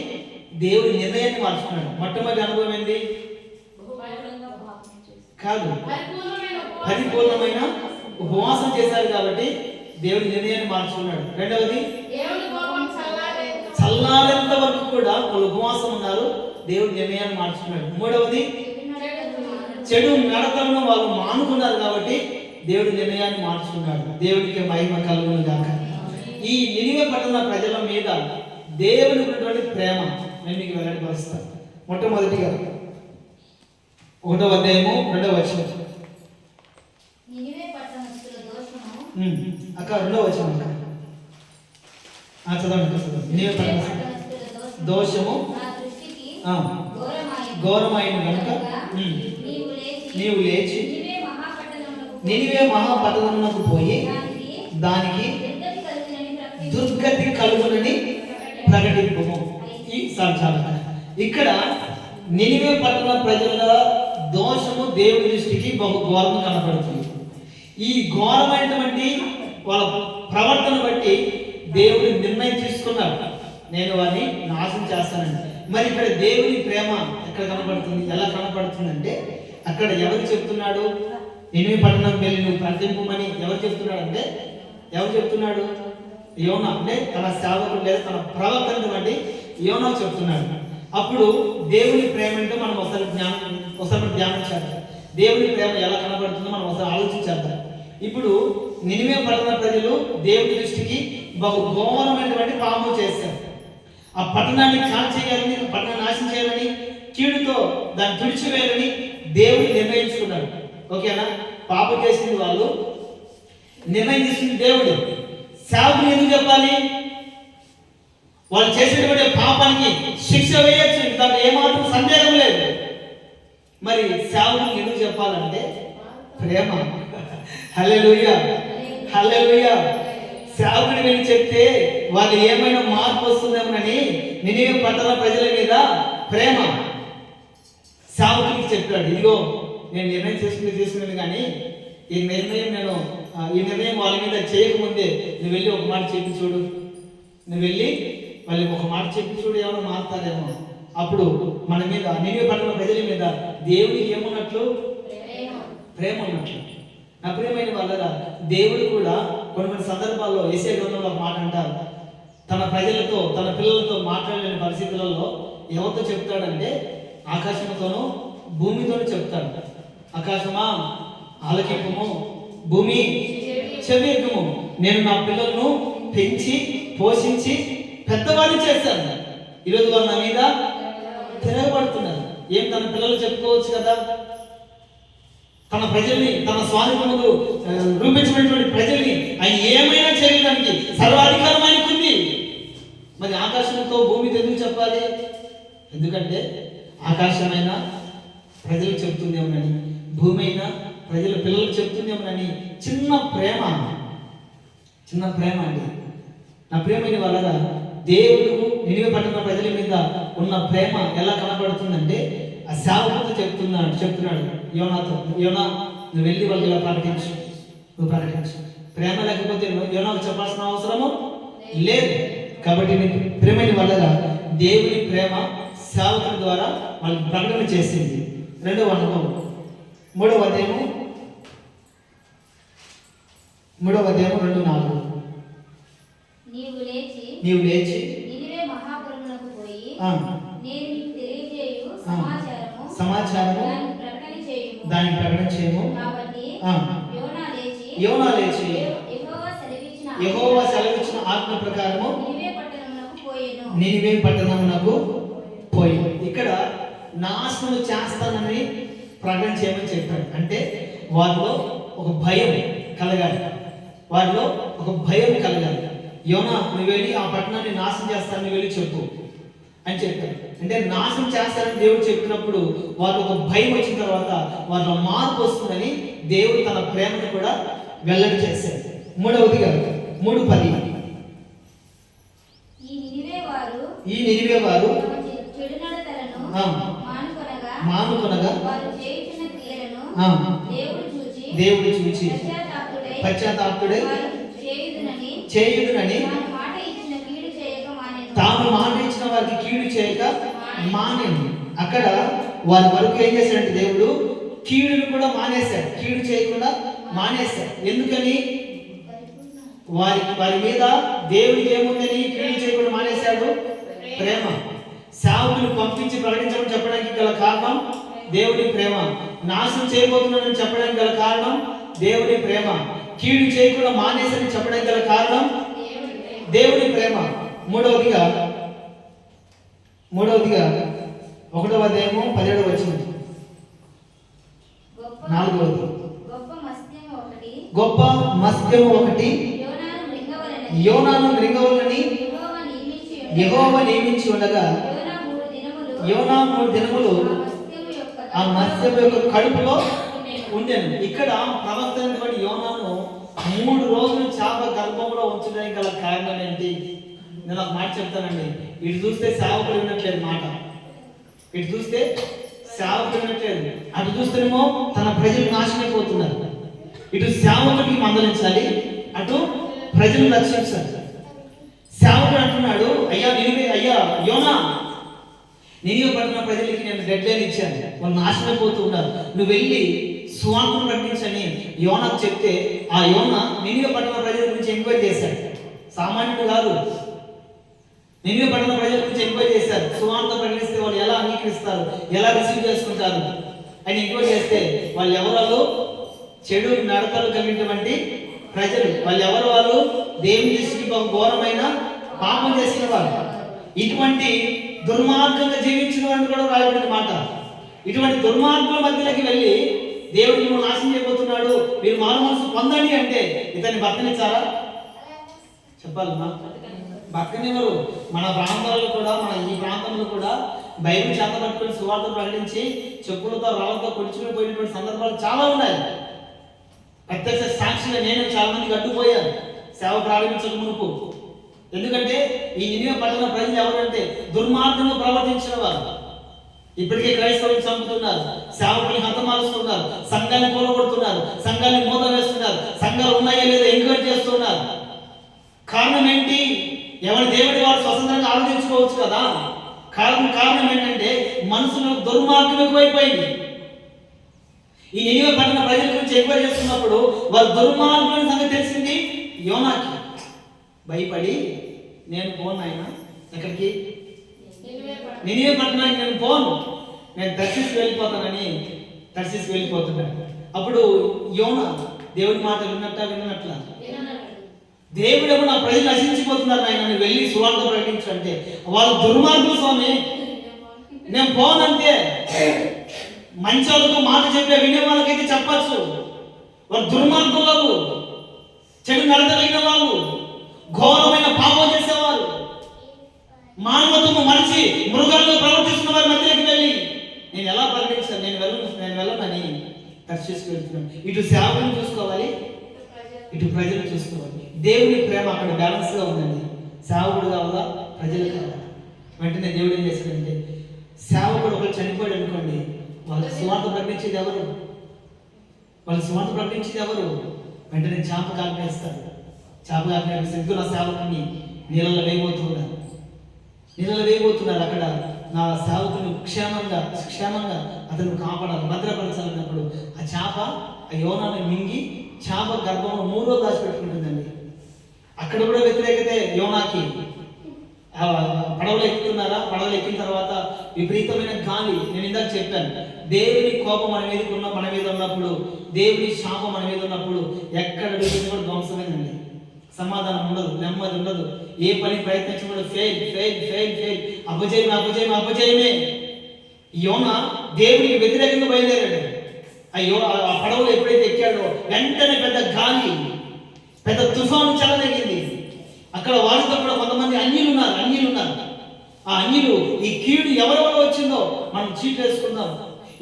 దేవుడి నిర్ణయాన్ని మార్చుకున్నాడు. మొట్టమొదటి అనుభవం ఏంటి? కాదు, పరిపూర్ణమైన ఉపవాసం చేశారు కాబట్టి దేవుడి నిర్ణయాన్ని మార్చుకున్నాడు. రెండవది, చల్లారేంత వరకు కూడా వాళ్ళు ఉపవాసం ఉన్నారు, దేవుడి నిర్ణయాన్ని మార్చుకున్నాడు. మూడవది, చెడు నడతలను వాళ్ళు మానుకున్నారు కాబట్టి దేవుడి నిర్ణయాన్ని మార్చుకున్నాడు. దేవుడికి మహిమ కలుగును గాక. ఈ నినివే పట్టణ ప్రజల మీద దేవునికి ఉన్నటువంటి ప్రేమ నేను మీకు వెల్లడిపరుస్తాను. మొట్టమొదటిగా 1వ అధ్యాయము 2వ వచనం. అక్క 2వ వచనం చదవండి. నినివే పట్టణ దోషము ఘోరమైన కనుక నీవు లేచి నినివే మహాపట్టణమునకు పోయి దానికి దుర్గతి కలుగునని ప్రకటింపుము. ఈ సంచాలన ఇక్కడ నినివే పట్టణ ప్రజల దోషము దేవుడి దృష్టికి బహు ఘోరంగా కనపడుతుంది. ఈ ఘోరమైనటువంటి వాళ్ళ ప్రవర్తన బట్టి దేవుడి నిర్ణయం తీసుకున్నాడు, నేను వారిని నాశనం చేస్తానండి. మరి ఇక్కడ దేవుని ప్రేమ ఎక్కడ కనపడుతుంది, ఎలా కనపడుతుందంటే అక్కడ ఎవరు చెప్తున్నాడు? నినివే పట్టణం వెళ్ళి నువ్వు ప్రకటింపమని ఎవరు చెప్తున్నాడు అంటే, ఎవరు చెప్తున్నాడు? యోనా. అంటే తన సేవకుడు లేదా తన ప్రవర్తనను బట్టి యోనా చెప్తున్నాడు. అప్పుడు దేవుని ప్రేమ అంటే మనం ఒకసారి ధ్యానం చేద్దాం. దేవుని ప్రేమ ఎలా కనబడుతుందో మనం ఒకసారి ఆలోచించేద్దాం. ఇప్పుడు నినివే పట్టణ ప్రజలు దేవుడి దృష్టికి బహు ఘోరమైనటువంటి పాపం చేశారు. ఆ పట్టణాన్ని కాల్చేయాలని, పట్టణాన్ని నాశనం చేయాలని, కీడుతో దాన్ని తుడిచివేయాలని దేవుడు నిర్ణయించుకున్నాడు. ఓకేనా? పాపం చేసింది వాళ్ళు, నిర్ణయం తీసుకుంది దేవుడు. సేవకులు ఎందుకు చెప్పాలి? వాళ్ళు చేసేటువంటి పాపానికి శిక్ష వేయచ్చు, దాంట్లో ఏమాత్రం సందేహం లేదు. మరి సేవకులు ఎందుకు చెప్పాలంటే ప్రేమ. హల్లెలూయా, హల్లెలూయా. సేవకుని వెళ్ళి చెప్తే వాళ్ళు ఏమైనా మార్పు వస్తుందేమోనని నినివే పట్టణ ప్రజల మీద ప్రేమ. సేవకునికి చెప్పాడు, ఇదిగో నేను నిర్ణయం తీసుకునేది కానీ ఈ నిర్ణయం వాళ్ళ మీద చేయకముందే నువ్వు వెళ్ళి ఒక మాట చెప్పి చూడు, నువ్వు వెళ్ళి వాళ్ళకి ఒక మాట చెప్పి చూడు, ఏమైనా మారుతారేమో. అప్పుడు మన మీద నినివే పట్టణ ప్రజల మీద దేవుడికి ఏమున్నట్లు? ప్రేమ ఉన్నట్లు. నా ప్రియమైన వాళ్ళరా, దేవుడు కూడా కొన్ని సందర్భాల్లో యెషయా గ్రంథంలో ఒక మాట అంటారు, తన ప్రజలతో తన పిల్లలతో మాట్లాడలేని పరిస్థితులలో ఎవరితో చెప్తాడంటే ఆకాశంతోనూ భూమితోనూ చెప్తాడు. ఆకాశమా ఆలకింపుము, భూమి చెవియెక్కుము, నేను నా పిల్లలను పెంచి పోషించి పెద్దవాడిని చేశాను, ఈరోజు వాళ్ళు నా మీద తిరగబడుతున్నారు. ఏం తన పిల్లలు చెప్పుకోవచ్చు కదా, తన ప్రజల్ని తన స్వాధీనముకు రూపించినటువంటి ప్రజల్ని ఆయన ఏమైనా చేయడానికి సర్వాధికారం ఆయనకుంది. మరి ఆకాశంతో భూమితో ఎందుకు చెప్పాలి? ఎందుకంటే ఆకాశమైనా ప్రజలకు చెప్తుందేమోనని, భూమి అయినా ప్రజల పిల్లలకు చెప్తుందేమోనని చిన్న ప్రేమ అండి. నా ప్రియమైన వాళ్ళ దేవుడు నినివే పట్టణ ప్రజల మీద ఉన్న ప్రేమ ఎలా కనబడుతుందంటే ఆ సేవకుడితో చెప్తున్నాడు యోనాతో, యోనా నువ్వు వెళ్ళి వాళ్ళు ఇలా నువ్వు ప్రకటించు. ప్రేమ లేకపోతే యోనాకు చెప్పాల్సిన అవసరము లేదు. కాబట్టి నీకు ప్రేమైన వాళ్ళగా దేవుని ప్రేమ సేవకుల ద్వారా వాళ్ళకి ప్రకటన చేసింది. రెండవ అనుభవం 3వ అధ్యాయము 2:4. నీవు లేచి నినివే మహాపురమునకు పోయి నేను నీకు తెలియజేయు సమాచారము దాన్ని ప్రకటన చేయుము. దాన్ని దాన్ని ప్రకటన చేయము. కాబట్టి యోనా లేచి యెహోవా సెలవిచ్చిన ఆజ్ఞ ప్రకారము నినివే పట్టణమునకు పోయి. ఇక్కడ నాశనం చేస్తానని ప్రకటన చేయమని చెప్పాడు. అంటే వారిలో ఒక భయం కలగాలి, వారిలో ఒక భయం కలగాలి. యోనా నువ్వు వెళ్ళి ఆ పట్టణాన్ని నాశనం చేస్తానని వెళ్ళి చెప్పు అని చెప్పాడు. అంటే నాశనం చేస్తానని దేవుడు చెప్పినప్పుడు వారికి ఒక భయం వచ్చిన తర్వాత వారిలో మార్పు వస్తుందని దేవుడు తన ప్రేమను కూడా వెల్లడి చేశాడు. మూడవదిగా 3:10 ఈ నినివే వారు మానుకొనగా దేవుడు చూచి పశ్చాత్తాపుడై చేయుదునని తాను మాట ఇచ్చిన వారికి కీడు చేయక మానేను. అక్కడ వారి వరకు ఏం చేశాడంటే దేవుడు కీడును కూడా మానేశాడు, కీడు చేయకుండా మానేశాడు. ఎందుకని? వారి మీద దేవుడికి ఏముందని కీడు చేయకుండా మానేశాడు? ప్రేమ. సేవకులు పంపించి ప్రకటించడం చెప్పడానికి గల కారణం దేవుడి ప్రేమ. నాశనం చేయబోతున్నానని చెప్పడానికి గల కారణం దేవుడి ప్రేమ. కీడు చేయకుండా మానేసని చెప్పడానికి గల కారణం దేవుడి ప్రేమ. మూడవదిగా 1వ అధ్యాయము 17వ వచనం. 4వది గొప్ప మత్స్యము ఒకటి యోనాను మృంగవలని యెహోవా నియమించి ఉండగా యోనా 3 దినములు ఆ మత్స్యము యొక్క కడుపులో ఉండెను. ఇక్కడ ప్రవక్త అయినటువంటి యోనాను 3 రోజులు చేప గర్భంలో ఉంచడానికి గల కారణం ఏంటి? నేను ఒక మాట చెప్తానండి. ఇటు చూస్తే సేవకులు వినట్లేదు మాట, ఇటు చూస్తే సేవకులు వినట్లేదు, అటు చూస్తేనేమో తన ప్రజలు నాశనమైపోతున్నారు. ఇటు సేవకుడికి మందలించాలి, అటు ప్రజలు రక్షించాలి. సేవకుడు అంటున్నాడు, అయ్యా యోనా, నినివే పట్టణ ప్రజలకి నేను డెడ్ లైన్ ఇచ్చాను, వాళ్ళు నాశనమైపోతూ ఉన్నారు, నువ్వు వెళ్ళి సువార్తను ప్రకటించని యోనాకు చెప్తే ఆ యోనా నినివే పట్టణ ప్రజల గురించి ఎంక్వైరీ చేశాడు. సామాన్యుడు కాదు, నినివే పట్టణ ప్రజల గురించి ఎంక్వైరీ చేశారు. సువార్త ప్రకటిస్తే వాళ్ళు ఎలా అంగీకరిస్తారు, ఎలా రిసీవ్ చేసుకుంటారు అని ఎంక్వైరీ చేస్తే వాళ్ళు ఎవరు? చెడు నడతలు కలిగినటువంటి ప్రజలు. వాళ్ళు దేవుని దృష్టికి ఘోరమైన పాపం చేసిన వాళ్ళు. ఇటువంటి దుర్మార్గంగా జీవించిన వాళ్ళు కూడా రాయబడిన మాట. ఇటువంటి దుర్మార్గుల మధ్యలోకి వెళ్ళి దేవుడు నువ్వు నాశనం చేయబోతున్నాడు, మీరు మారు మనసు పొందండి అంటే ఇతన్ని బతకనిచ్చారా? చెప్పాలమ్మా, బతకనివ్వరు. మన ప్రాంతాల్లో కూడా, ఈ ప్రాంతంలో కూడా బైబిల్ చేత పట్టుకొని సువార్త ప్రకటించి చెప్పులతో రాళ్ళతో కొడుచుకుని పోయినటువంటి సందర్భాలు చాలా ఉన్నాయి. ప్రత్యక్ష సాక్షిగా నేను చాలా మందికి అడ్డుపోయాను సేవ ప్రారంభించక మునుపు. ఎందుకంటే ఈ నినివే పట్టణ ప్రజలు ఎవరంటే దుర్మార్గంగా ప్రవర్తించిన వారు. ఇప్పటికే క్రైస్తవులు చంపుతున్నారు, సేవకుల్ని హతమారుస్తున్నారు, సంఘాన్ని కూలగొడుతున్నారు, సంఘాన్ని మూత వేస్తున్నారు, సంఘాలు ఉన్నాయో లేదో ఎంక్వైరీ చేస్తున్నారు. కారణం ఏంటి? ఎవరి దేవుడి వారు స్వతంత్రంగా ఆలోచించుకోవచ్చు కదా. కారణం ఏంటంటే మనసులో దుర్మార్గం ఎక్కువైపోయింది. ఈ నినివే పట్టణ ప్రజల గురించి ఎంక్వైరీ చేస్తున్నప్పుడు వారు దుర్మార్గుల సంగతి తెలిసింది యోనాకి. భయపడి నేను పోను, ఆయన ఎక్కడికి? నినివే పట్టణానికి నేను పోను, నేను తర్షీషుకు వెళ్ళిపోతున్నాను. అప్పుడు యోనా దేవుడి మాట విన్నట్లా? దేవుడు నా ప్రజలు నశించిపోతున్నారు, ఆయన వెళ్ళి సువార్త ప్రకటించు అంటే వాళ్ళు దుర్మార్గులు స్వామి, నేను పోనంటే. మంచి వాళ్ళకు మాట చెప్పే వినే వాళ్ళకైతే చెప్పచ్చు, వాళ్ళు దుర్మార్గులు, చెడు నడతలిగిన వాళ్ళు, ఘోరమైన పాపం చేసేవారు, మానవత్వము మనిషి మృగాల్లో ప్రవర్తిస్తున్న వారి మధ్యలోకి వెళ్ళి నేను ఎలా ప్రకటించాను? నేను వెళ్ళనని తర్షీషుకు వెళ్తున్నాను. ఇటు సేవకుని చూసుకోవాలి, ఇటు ప్రజలు చూసుకోవాలి. దేవుని ప్రేమ అక్కడ బ్యాలెన్స్గా ఉందండి. సేవకుడు కావాలా, ప్రజలు కావాలా? వెంటనే దేవుడు ఏం చేశాడంటే, సేవకుడు ఒకరు చనిపోయాడు అనుకోండి, వాళ్ళకి సువార్త ప్రకటించేది ఎవరు? వెంటనే చేపకు ఆజ్ఞాపిస్తారు. నా సేవకుని నీళ్ళలో వేయబోతున్నారు. అక్కడ నా సేవకుని క్షేమంగా అతను కాపాడాలి, భద్రపరచాలన్నప్పుడు ఆ చేప ఆ యోనాన్ని మింగి చేప గర్భంలో 3 రోజులు దాచిపెట్టుకుంటుందండి. అక్కడ కూడా వ్యతిరేకతే యోనాకి. పడవలు ఎక్కుతున్నారా? పడవలు ఎక్కిన తర్వాత విపరీతమైన గాలి, నేను ఇందాక చెప్పాను, దేవుని కోపం మన మీద ఉన్నప్పుడు, దేవుని శాపం మన మీద ఉన్నప్పుడు ఎక్కడ అడుగుతుంది కూడా ధ్వంసమేనండి. సమాధానం ఉండదు, నెమ్మది ఉండదు, ఏ పని ప్రయత్నించడం ఫెయిల్ ఫెయిల్ ఫెయిల్ ఫెయిల్, అపజయమే. యోనా దేవునికి వ్యతిరేకంగా బయలుదేరాడు. అయ్యో, ఆ పడవలు ఎప్పుడైతే ఎక్కాడో వెంటనే పెద్ద గాలి, పెద్ద తుఫాను చెలదగింది. అక్కడ వాళ్ళతో కూడా కొంతమంది అన్యులు ఉన్నారు. ఆ అన్యులు ఈ కీడు ఎవరెవరో వచ్చిందో మనం చీట్ వేసుకుందాం,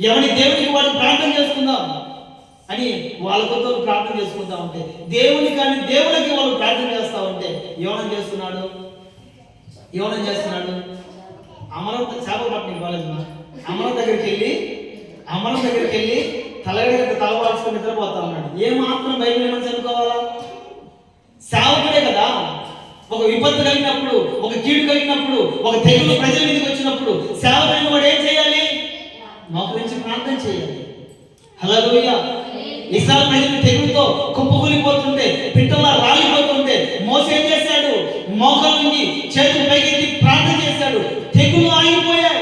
ఎవరి దేవునికి వాళ్ళు ప్రార్థన చేసుకుందాం అని వాళ్ళ కొత్త ప్రార్థన చేసుకుంటా ఉంటే, దేవుని కానీ దేవునికి వాళ్ళు ప్రార్థన చేస్తా ఉంటే యోనా చేస్తున్నాడు అమరం చేపలు పట్టణం కాలేజీనా అమరం దగ్గరికి వెళ్ళి తలగడికి తలవాల్చుకొని నిద్రపోతా ఉన్నాడు. ఏమాత్రం బైబిల్ ఏమని చదువుకోవాలా? సేవకుడే కదా. ఒక విపత్తు కలిగినప్పుడు, ఒక కీడు కలిగినప్పుడు, ఒక తెగులు ప్రజల మీదకి వచ్చినప్పుడు సేవకుడిని వాడు ఏం చేయాలి? మోకరించి ప్రార్థన చేయాలి. హల్లెలూయా. ఇశ్రాయేలు ప్రజలు తెగులుతో కుప్పకూలిపోతుంటే, పిట్టలా రాలిపోతుంటే మోసే ఏం చేశాడు? మోకాళ్ళ నుండి చేతులు పైకెత్తి ప్రార్థన చేశాడు. తెగులు ఆగిపోయాయి.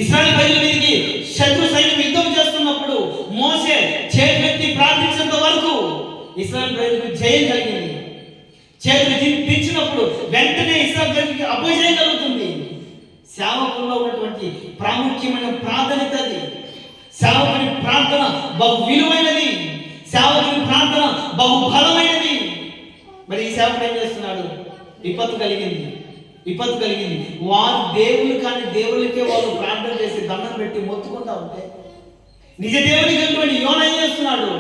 ఇశ్రాయేలు ప్రజల మీదకి శత్రు సైన్యం యుద్ధం చేస్తున్నప్పుడు మోసే చేతులెత్తి ప్రార్థించేంత వరకు ఇశ్రాయేలు ప్రజలకు జయం కలిగింది. చేతులు దించినప్పుడు వెంటనే ఇశ్రాయేలు ప్రజలకు అపజయం కలుగుతుంది. సేవకుల్లో ఉన్నటువంటి ప్రాముఖ్యమైన ప్రాధాన్యత అది. సేవకుని ప్రార్థన బహు విలువైనది, సేవకుని ప్రార్థన బహు బలమైనది. మరి ఈ సేవకుడు ఏం చేస్తున్నాడు? విపత్తు కలిగింది. వారు దేవుళ్ళు కానీ దేవుళ్ళకే వాళ్ళు ప్రార్థన చేసి దండం పెట్టి మొత్తుకుంటా ఉంటే, నిజ దేవునికి వెళ్ళిపోయి యోనా ఏం చేస్తున్నాడు?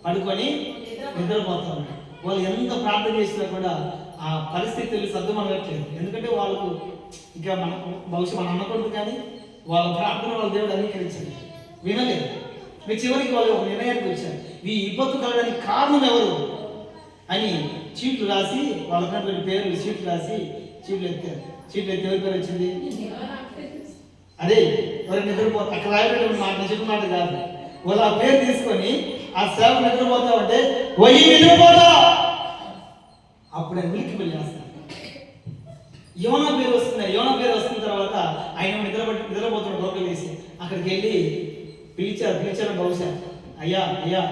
పడుకొని నిద్రపోతా ఉన్నాడు. వాళ్ళు ఎంత ప్రార్థన చేసినా కూడా ఆ పరిస్థితులు సర్దుమనట్లేదు. ఎందుకంటే వాళ్ళకు ఇంకా బహుశా మనం అనకూడదు, కానీ వాళ్ళ ప్రార్థన వాళ్ళ దేవుడు అంగీకరించారు, వినలేదు. మీ చివరికి వాళ్ళు ఒక నిర్ణయానికి వచ్చారు, ఈ విపత్తు కలగడానికి కారణం ఎవరు అని చీట్లు రాసి, వాళ్ళకున్నటువంటి పేర్లు చీట్లు ఎత్తారు. ఎవరి పేరు వచ్చింది? అదే ఎవరు నిద్రపోతా, అక్కడ రాయబడి మాట చెప్పిన మాట కాదు. వాళ్ళు ఆ పేరు తీసుకొని ఆ సేవ నిద్రపోతా ఉంటే నిద్రపోతా, అప్పుడే ఉలికి చేస్తారు. యోనా పేరు వస్తున్న తర్వాత ఆయన నిద్రపోతున్న గోకలు వేసి అక్కడికి వెళ్ళి పిలిచారు బహుశా, అయ్యా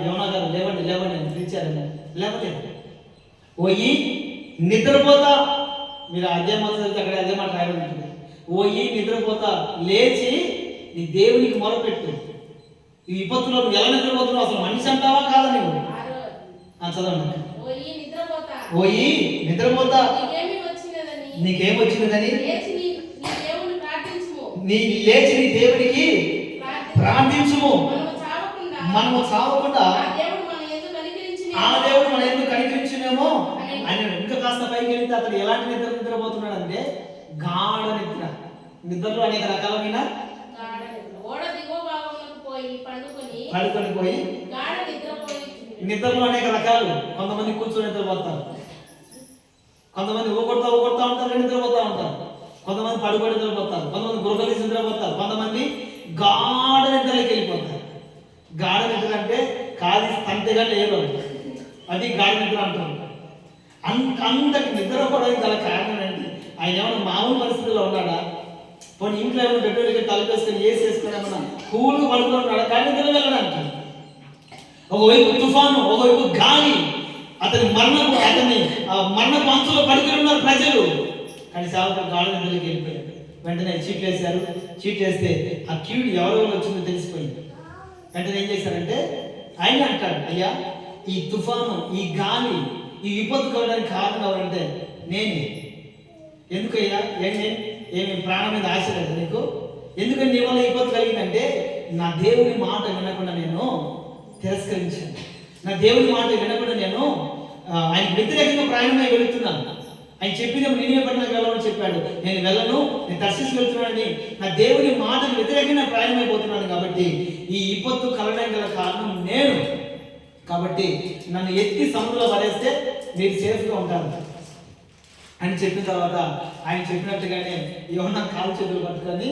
యోనా గారు లేవండి అని పిలిచారని. లేవలేదు. ఓయి నిద్రపోతా, మీరు అదే మాట చదివితే అక్కడ అదే మాట రాయబడి ఉంటుంది. ఓయి నిద్రపోతా, లేచి నీ దేవునికి మొరపెట్టు. ఈ విపత్తులో నువ్వు ఎలా నిద్రపోతున్నావు? అసలు మనిషి అంటావా కాదా నువ్వు? చదవండి. ఓయి నిద్రపోతా, నీకేం వచ్చినదని లేచి నీ దేవునికి ప్రార్థించుము. మనము చావకుండా ఆ దేవుడు మన ఎందుకు కనికరించునేమో అని. ఇంకా కాస్త పైకి వెళ్తే అతడు ఎలాంటి నిద్రపోతున్నాడు అంటే గాఢ నిద్రలో అనేక రకాలమైన పడుకొని పోయి నిద్రలో అనేక రకాలు. కొంతమంది కూర్చొని నిద్రపోతారు, కొంతమంది ఊకొడతా ఉంటారు, నిద్రపోతా ఉంటారు, కొంతమంది పడుకొని నిద్రపోతారు, కొంతమంది గురకలేసి నిద్రపోతారు, కొంతమంది గాఢ నిద్రలోకి వెళ్ళిపోతారు. గాఢ నిద్ర అంటే కాది తంతగా లేదు, అది గాఢ నిద్ర అంటారు. అంతటి నిద్రపోవడానికి గల కారణం ఏంటి? ఆయన ఏమైనా మామూలు పరిస్థితుల్లో ఉన్నాడా? పోనీ ఇంట్లో ఏమైనా పెట్రోల్కి తలపేసుకొని ఏసి వేసుకొని ఏమన్నా కూల్గా పడుకుని ఉన్నాడా? గాఢ నిద్ర వెళ్ళడానికి ఒకవైపు తుఫాను, ఒకవైపు గాలి, అతని మరణపు అంచులో పడుకుని ఉన్నారు ప్రజలు. కానీ సేవకుడు గాఢ నిద్రలోకి వెళ్ళిపోయాడు. వెంటనే చీట్ వేస్తే ఆ కీడు ఎవరెవరు వచ్చిందో తెలిసిపోయింది. వెంటనే ఏం చేశారంటే ఆయన అంటాడు, అయ్యా ఈ తుఫాను, ఈ గాలి, ఈ విపత్తు కలగడానికి కారణం ఎవరంటే నేనే. ఎందుకయ్యా? ఏమి ప్రాణం మీద ఆశ లేదు నీకు? ఎందుకంటే నీ వల్ల విపత్తు కలిగిందంటే నా దేవుని మాట వినకుండా నేను తిరస్కరించాను. నా దేవుని మాట వినకుండా నేను ఆయనకు వ్యతిరేకంగా ప్రయాణమై వెళుతున్నాను. ఆయన చెప్పినప్పుడు నేనే పట్టణానికి వెళ్ళమని చెప్పాడు. నేను వెళ్ళను, నేను తర్షీసు వెళ్తున్నానని నా దేవుని మాటకు వ్యతిరేకంగా ప్రయాణమైపోతున్నాను. కాబట్టి ఈ విపత్తు కలగడానికి గల కారణం నేను. కాబట్టి నన్ను ఎత్తి సముద్రంలో పడేస్తే మీరు సేఫ్గా ఉంటారు అని చెప్పిన తర్వాత ఆయన చెప్పినట్టుగానే యోనా కాలు చేతులు పట్టుకొని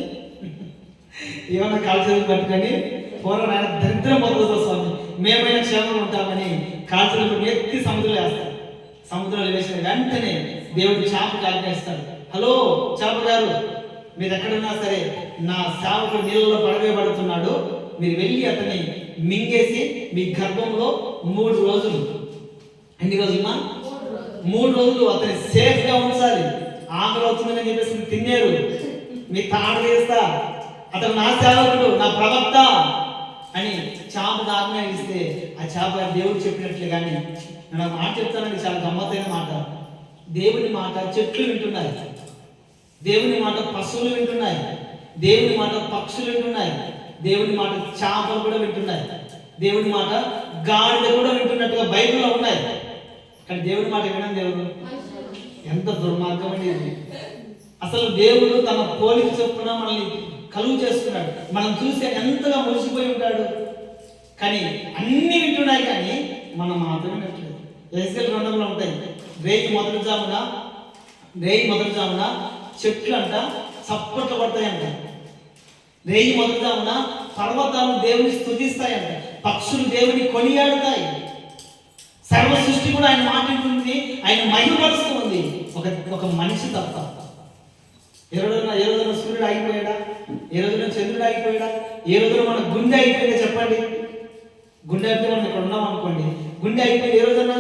పూర్వం ఆయన దరిద్రం పొందుతో స్వామి, మేమైనా క్షేమంగా ఉంటామని కాలు చేతులు ఎత్తి సముద్రంలో వేస్తారు. సముద్రంలో వేసిన వెంటనే దేవుడు చేపకు ఆజ్ఞాపిస్తాడు. హలో చేప గారు, మీరు ఎక్కడున్నా సరే నా సేవకుడు నీళ్ళలో పడవేయబడుతున్నాడు, మీరు వెళ్ళి అతన్ని మింగేసి మీ గర్భంలో 3 రోజులు, ఎన్ని రోజులమా? 3 రోజులు అతన్ని సేఫ్ గా ఉంచాలి. ఆకలి అవుతుందని చెప్పేసి తిన్నారు, మీ తాడు వేస్తా, అతను నా సేవకుడు, నా ప్రవక్త అని చేపకు ఆజ్ఞ ఇస్తే ఆ చేప దేవుడు చెప్పినట్లు. కానీ నేను మాట చెప్తానండి, చాలా గమ్మత్తైన మాట. దేవుని మాట చెట్లు వింటున్నాయి, దేవుని మాట పశువులు వింటున్నాయి, దేవుని మాట పక్షులు వింటున్నాయి, దేవుని మాట చేపలు కూడా వింటున్నాయి, దేవుని మాట గాడిద కూడా వింటున్నట్టుగా బైబిల్లో ఉన్నాయి. కానీ దేవుని మాట వినండి దేవుడు. ఎంత దుర్మార్గం అండి ఇది. అసలు దేవుడు తన పోలిక చొప్పున మనల్ని కలుగు చేసుకున్నాడు. మనం చూస్తే ఎంతగా మురిసిపోయి ఉంటాడు. కానీ అన్ని వింటున్నాయి, కానీ మనం మాత్రమే వినట్లేదు. ఎస్కేల్ గ్రంథంలో ఉంటాయి, రేయి మొదటి జామున చెట్లు అంట చప్పట్లు పడతాయంట, రేయి మొదటి జామున పర్వతాలు దేవుని స్తుతిస్తాయంట, పక్షులు దేవుని కొనియాడుతాయి, సర్వ సృష్టి కూడా ఆయన మాట్లాడుతుంది, ఆయన మహిమపరుస్తూ ఉంది. ఒక మనిషి తప్ప. ఏ రోజున సూర్యుడు ఆగిపోయాడా? ఏ రోజున చంద్రుడు ఆగిపోయాడా? ఏ రోజున మన గుండె అయిపోయిందా చెప్పండి? గుండె అయితే మనం ఇక్కడ ఉన్నాం అనుకోండి, గుండె అయిపోయింది ఏ రోజున?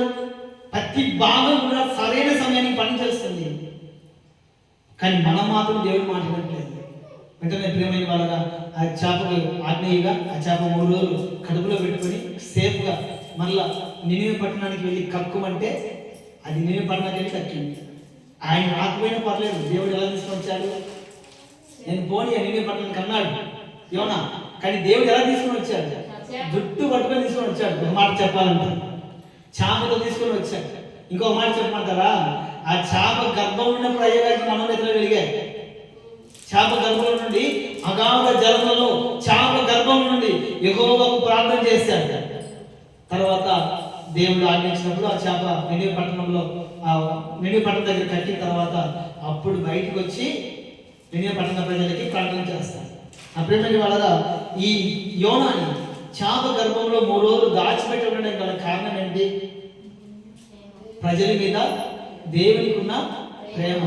ప్రతి భాగం కూడా సరైన సమయానికి పనిచేస్తుంది. కానీ మనం మాత్రం దేవుడు మాట్లాడట్లేదు. వెంటనే ప్రియమైన వాళ్ళగా ఆ చేపకు ఆగ్నేయంగా ఆ చేప 3 రోజులు కడుపులో పెట్టుకొని సేఫ్గా మళ్ళా నినివే పట్టణానికి వెళ్ళి కక్కుమంటే అది నినివే పట్టణానికి వెళ్ళి కక్కింది. ఆయన రాకపోయినా పర్లేదు, దేవుడు ఎలా తీసుకొని వచ్చాడు? నేను పోనీ నినివే పట్టణానికి అన్నాడు యోనా, కానీ దేవుడు ఎలా తీసుకొని వచ్చాడు? జుట్టు పట్టుకొని తీసుకొని వచ్చాడు. ఒక మాట చెప్పాలంటే చేపతో తీసుకొని వచ్చాడు. ఇంకో మాట చెప్పమంటారా? ఆ చేప గర్భం ఉన్నప్పుడు అయ్యేగారికి మనోనేతలు వెలిగాయి. చేప గర్భంలో నుండి అగాధ జలములలో చేప గర్భం నుండి యెహోవాకు ప్రార్థన చేశాడు. తర్వాత దేవుడు ఆజ్ఞించినప్పుడు ఆ చేప నినివే పట్టణం దగ్గర కట్టిన తర్వాత అప్పుడు బయటకు వచ్చి నినివే పట్టణ ప్రజలకి ప్రార్థన చేస్తాడు. అప్పుడేమైనా వాళ్ళగా ఈ యోనాని చేప గర్భంలో 3 రోజులు దాచిపెట్టి ఉండడానికి గల కారణం ఏంటి? ప్రజల మీద దేవునికి ఉన్న ప్రేమ.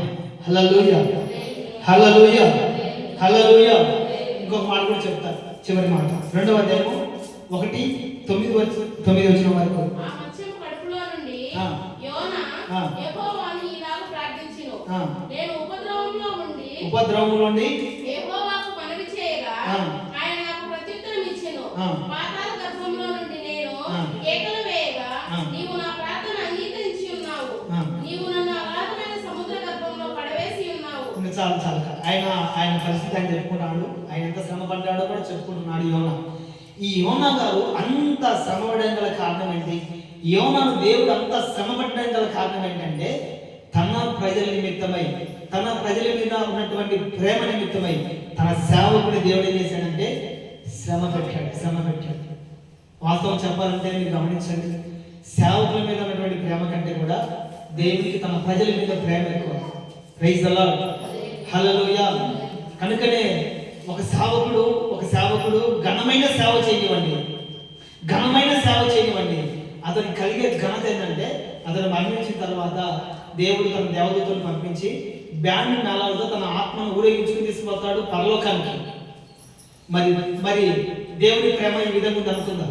హల్లెలూయా, హల్లెలూయా, హల్లెలూయా. ఇంకొక మాట కూడా చెప్తారు, చివరి మాట 2వ అధ్యాయము 1:9 వరకు. ఉపద్రవములో నుండి యెహోవాకు మనవి చేయగా ఆయన నాకు ప్రత్యుత్తరం ఇచ్చెను. పాతాళ గర్భంలో నుండి నేను కేకలు వేయగా నీవు నా ప్రార్థన అంగీకరించి ఉన్నావు. నీవు నన్ను అగాధమైన సముద్ర గర్భంలో పడవేసి ఉన్నావు. చాలు ఆయన పరిస్థితి ఆయన చెప్పుకుంటాడు. ఆయన ఎంత శ్రమ పడ్డాడో కూడా చెప్పుకుంటున్నాడు యోనా. ఈ యోనా గారు అంత శ్రమ పడడం గల కారణం ఏంటి? యోనాను దేవుడు అంత శ్రమ పడడం గల కారణం ఏంటంటే తన ప్రజల నిమిత్తమై, తన ప్రజల మీద ఉన్నటువంటి ప్రేమ నిమిత్తమై తన సేవకుని దేవుడు ఏం చేశాడంటే శ్రమ పెట్టాడు. వాస్తవం చెప్పాలంటే మీరు గమనించండి, సేవకుల మీద ఉన్నటువంటి ప్రేమ కంటే కూడా దేవునికి తన ప్రజల మీద ప్రేమ ఎక్కువ. ప్రైజ్ ది లార్డ్, హల్లెలూయా. కనుకనే ఒక సేవకుడు ఘనమైన సేవ చేయనివ్వండి, అతనికి కలిగే ఘనత ఏంటంటే అతను మరణించిన తర్వాత దేవుడు తన దేవదూతలను పంపించి బ్యాండ్ మేళాలతో తన ఆత్మను ఊరేగించుకుని తీసుకుపోతాడు పరలోకానికి. మరి దేవుడి ప్రేమ ఈ విధంగా అనుకుందా?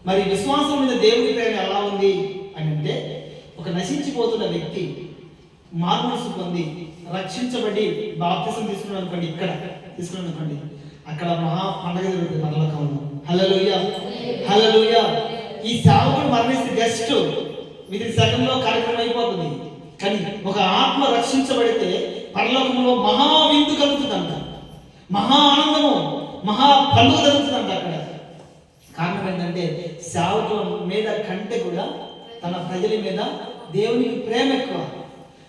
మరి విశ్వాసం మీద దేవుడి ప్రేమ ఎలా ఉంది అని అంటే, ఒక నశించిపోతున్న వ్యక్తి మారుమనసు పొంది రక్షించబడి బాప్తిసం తీసుకున్నాడు అనుకోండి, ఇక్కడ తీసుకున్నాడు అనుకోండి, అక్కడ మహా పండగ జరుగుతుంది పరలోకంలో. హల్లెలూయా, హల్లెలూయా. ఈ సేవకుడు మరణిస్తే జస్ట్ విదిన్ సెకండ్లో కార్యక్రమం అయిపోతుంది. కానీ ఒక ఆత్మ రక్షించబడితే పరలోకంలో మహా విందు కలుగుతుందంట, మహా ఆనందము, మహా పండుగ జరుగుతుందంట అక్కడ. కారణం ఏంటంటే సేవకుల మీద కంటే కూడా తన ప్రజల మీద దేవునికి ప్రేమ ఎక్కువ.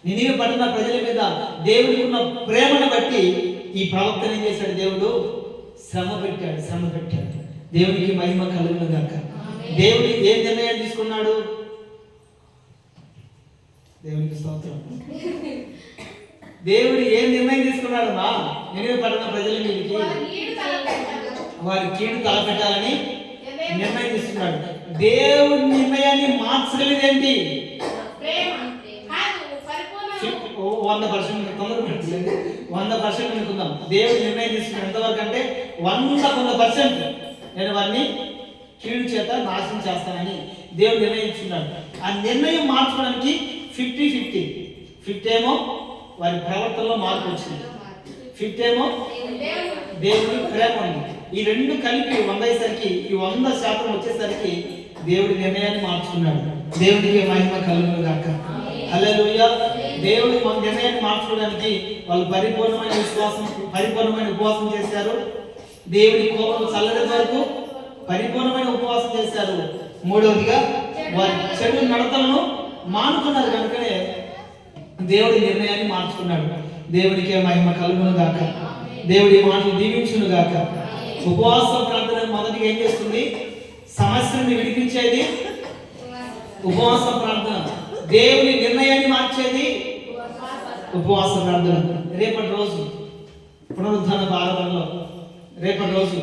నినివే పట్టణ ప్రజల మీద దేవునికి ఉన్న ప్రేమను బట్టి ఈ ప్రవక్తను ఏం చేశాడు? దేవుడు శ్రమ పెట్టాడు. దేవునికి మహిమ కలుగును గాక. దేవుడు ఏ నిర్ణయం తీసుకున్నాడు? దేవునికి స్తోత్రం. దేవుడు ఏ నిర్ణయం తీసుకున్నాడు? మా నినివే పట్టణ ప్రజల మీదకి వారి కీడు తలపెట్టాలని నిర్ణయం తీసుకున్నాడు. దేవుడి నిర్ణయాన్ని మార్చగలిగేంటి? 100% తొందర 100% అనుకుందాం. దేవుడు నిర్ణయం తీసుకున్నాడు ఎంతవరకు అంటే 100%. నేను వారిని కీడు చేత నాశనం చేస్తానని దేవుడు నిర్ణయించుకున్నాడు. ఆ నిర్ణయం మార్చుకోవడానికి 50-50. 50 ఏమో వారి ప్రవర్తనలో మార్పు వచ్చింది, 50 ఏమో దేవుడి ప్రేమ ఉంది. ఈ రెండు కలిపి 100 అయ్యేసరికి, ఈ 100% వచ్చేసరికి దేవుడి నిర్ణయాన్ని మార్చుకున్నాడు. దేవుడికి మహిమ కలుగును గాక. హల్లెలూయా. దేవుడి మన నిర్ణయాన్ని మార్చుకోవడానికి వాళ్ళు పరిపూర్ణమైన విశ్వాసం, పరిపూర్ణమైన ఉపవాసం చేశారు. దేవుడి కోపం చల్లడం వరకు పరిపూర్ణమైన ఉపవాసం చేశారు. మూడవదిగా వారి చెడు నడతలను మానుకున్నారు. కనుకనే దేవుడి నిర్ణయాన్ని మార్చుకున్నాడు. దేవుడికే మహిమ కలుగును గాక. దేవుడి మాటలు దీవించును గాక. ఉపవాస ప్రార్థన మొదటిగా ఏం చేస్తుంది? సమస్యను విడిపించేది ఉపవాస ప్రార్థన. దేవుని నిర్ణయాన్ని మార్చేది ఉపవాస ప్రార్థన. రేపటి రోజు పునరుద్ధాన భారతంలో రేపటి రోజు